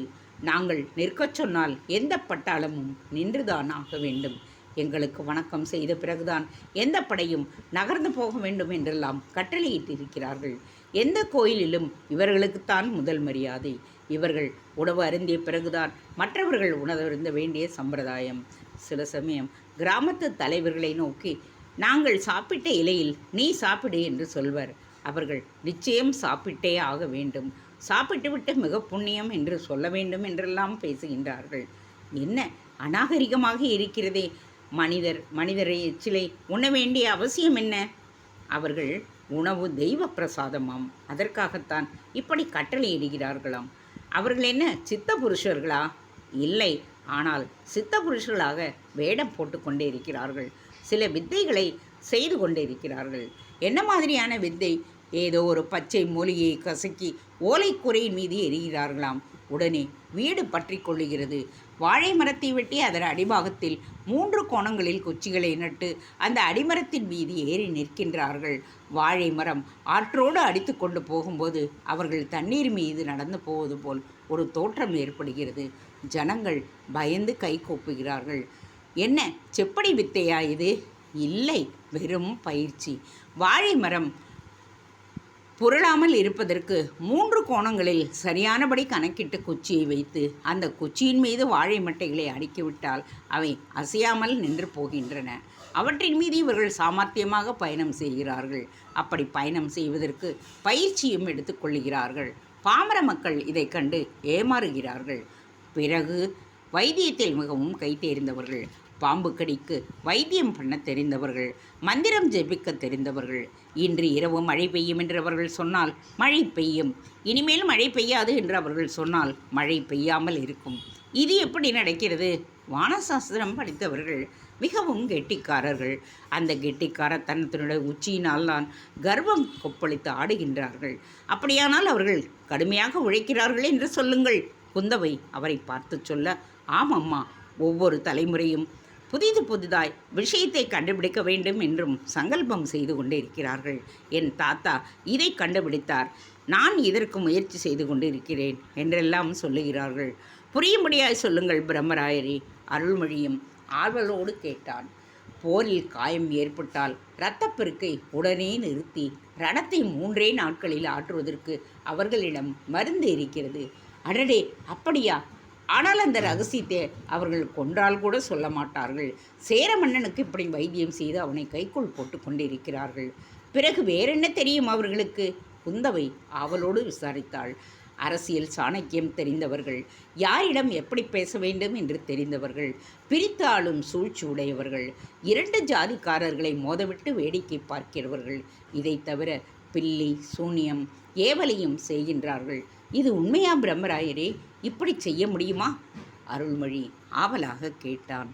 நாங்கள் நிற்கச் சொன்னால் எந்த பட்டாளமும் நின்றுதான் ஆக வேண்டும். எங்களுக்கு வணக்கம் செய்த பிறகுதான் எந்த படையும் நகர்ந்து போக வேண்டும் என்றெல்லாம் கட்டளையிட்டிருக்கிறார்கள். எந்த கோயிலிலும் இவர்களுக்குத்தான் முதல் மரியாதை. இவர்கள் உணவு அருந்திய பிறகுதான் மற்றவர்கள் உணவருந்த வேண்டிய சம்பிரதாயம். சில சமயம் கிராமத்து தலைவர்களை நோக்கி நாங்கள் சாப்பிட்ட இலையில் நீ சாப்பிடு என்று சொல்வர். அவர்கள் நிச்சயம் சாப்பிட்டே ஆக வேண்டும், சாப்பிட்டுவிட்டு மிக புண்ணியம் என்று சொல்ல வேண்டும் என்றெல்லாம் பேசுகின்றார்கள். என்ன அநாகரிகமாக இருக்கிறதே! மனிதரை எச்சிலை உண்ண வேண்டிய அவசியம் என்ன? அவர்கள் உணவு தெய்வ பிரசாதமாம், அதற்காகத்தான் இப்படி கட்டளையிடுகிறார்களாம். அவர்கள் என்ன சித்த புருஷர்களா? இல்லை, ஆனால் சித்த புருஷர்களாக வேடம் போட்டுக்கொண்டே இருக்கிறார்கள். சில வித்தைகளை செய்து கொண்டே இருக்கிறார்கள். என்ன மாதிரியான வித்தை? ஏதோ ஒரு பச்சை மூலிகையை கசக்கி ஓலைக்குறையின் மீது எரிகிறார்களாம். உடனே வீடு பற்றி கொள்ளுகிறது. வாழை மரத்தை வெட்டி அதன் அடிபாகத்தில் 3 கோணங்களில் குச்சிகளை நட்டு அந்த அடிமரத்தின் மீது ஏறி நிற்கின்றார்கள். வாழை மரம் ஆற்றோடு அடித்து கொண்டு போகும்போது அவர்கள் தண்ணீர் மீது நடந்து போவது போல் ஒரு தோற்றம் ஏற்படுகிறது. ஜனங்கள் பயந்து கை கூப்புகிறார்கள். என்ன செப்படி வித்தையா இது? இல்லை, வெறும் பயிற்சி. வாழை மரம் புரளாமல் இருப்பதற்கு 3 கோணங்களில் சரியானபடி கணக்கிட்டு குச்சியை வைத்து அந்த குச்சியின் மீது வாழை மட்டைகளை அடுக்கிவிட்டால் அவை அசையாமல் நின்று போகின்றன. அவற்றின் மீது இவர்கள் சாமர்த்தியமாக பயணம் செய்கிறார்கள். அப்படி பயணம் செய்வதற்கு பயிற்சியும் எடுத்துக்கொள்கிறார்கள். பாமர மக்கள் இதை கண்டு ஏமாறுகிறார்கள். பிறகு வைத்தியத்தில் மிகவும் கை தேர்ந்தவர்கள், பாம்பு கடிக்கு வைத்தியம் பண்ண தெரிந்தவர்கள், மந்திரம் ஜெபிக்க தெரிந்தவர்கள். இன்று இரவு மழை பெய்யும் என்று அவர்கள் சொன்னால் மழை பெய்யும், இனிமேல் மழை பெய்யாது என்று அவர்கள் சொன்னால் மழை பெய்யாமல் இருக்கும். இது எப்படி நடக்கிறது? வானசாஸ்திரம் படித்தவர்கள் மிகவும் கெட்டிக்காரர்கள். அந்த கெட்டிக்காரத்தனத்தினுடைய உச்சியினால் தான் கர்வம் கொப்பளித்து ஆடுகின்றார்கள். அப்படியானால் அவர்கள் கடுமையாக உழைக்கிறார்கள் என்று சொல்லுங்கள். குந்தவை அவரை பார்த்து சொல்ல, ஆமம்மா, ஒவ்வொரு தலைமுறையும் புதிதாய் விஷயத்தை கண்டுபிடிக்க வேண்டும் என்றும் சங்கல்பம் செய்து கொண்டு இருக்கிறார்கள். என் தாத்தா இதை கண்டுபிடித்தார், நான் இதற்கு முயற்சி செய்து கொண்டு இருக்கிறேன் என்றெல்லாம் சொல்லுகிறார்கள். புரியும்படியாய் சொல்லுங்கள் பிரம்மராயரே. அருள்மொழியும் ஆர்வலோடு கேட்டான். போரில் காயம் ஏற்பட்டால் இரத்தப்பெருக்கை உடனே நிறுத்தி ரணத்தை 3 நாட்களில் ஆற்றுவதற்கு அவர்களிடம் மருந்து இருக்கிறது. அடடே, அப்படியா? ஆனால் அந்த ரகசியத்தை அவர்கள் கொன்றால் கூட சொல்ல மாட்டார்கள். சேர மன்னனுக்கு இப்படி வைத்தியம் செய்து அவனை கைக்குள் போட்டு கொண்டிருக்கிறார்கள். பிறகு வேறென்ன தெரியும் அவர்களுக்கு? குந்தவை ஆவலோடு விசாரித்தாள். அரசியல் சாணக்கியம் தெரிந்தவர்கள், யாரிடம் எப்படி பேச வேண்டும் என்று தெரிந்தவர்கள், பிரித்து ஆளும் சூழ்ச்சி உடையவர்கள், 2 ஜாதிக்காரர்களை மோதவிட்டு வேடிக்கை பார்க்கிறவர்கள். இதை தவிர பில்லி சூனியம் ஏவலையும் செய்கின்றார்கள். இது உண்மையா பிரம்மராயரே? இப்படி செய்ய முடியுமா? அருள்மொழி ஆவலாக கேட்டான்.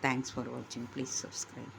தேங்க்ஸ் ஃபார் வாட்சிங். Please subscribe.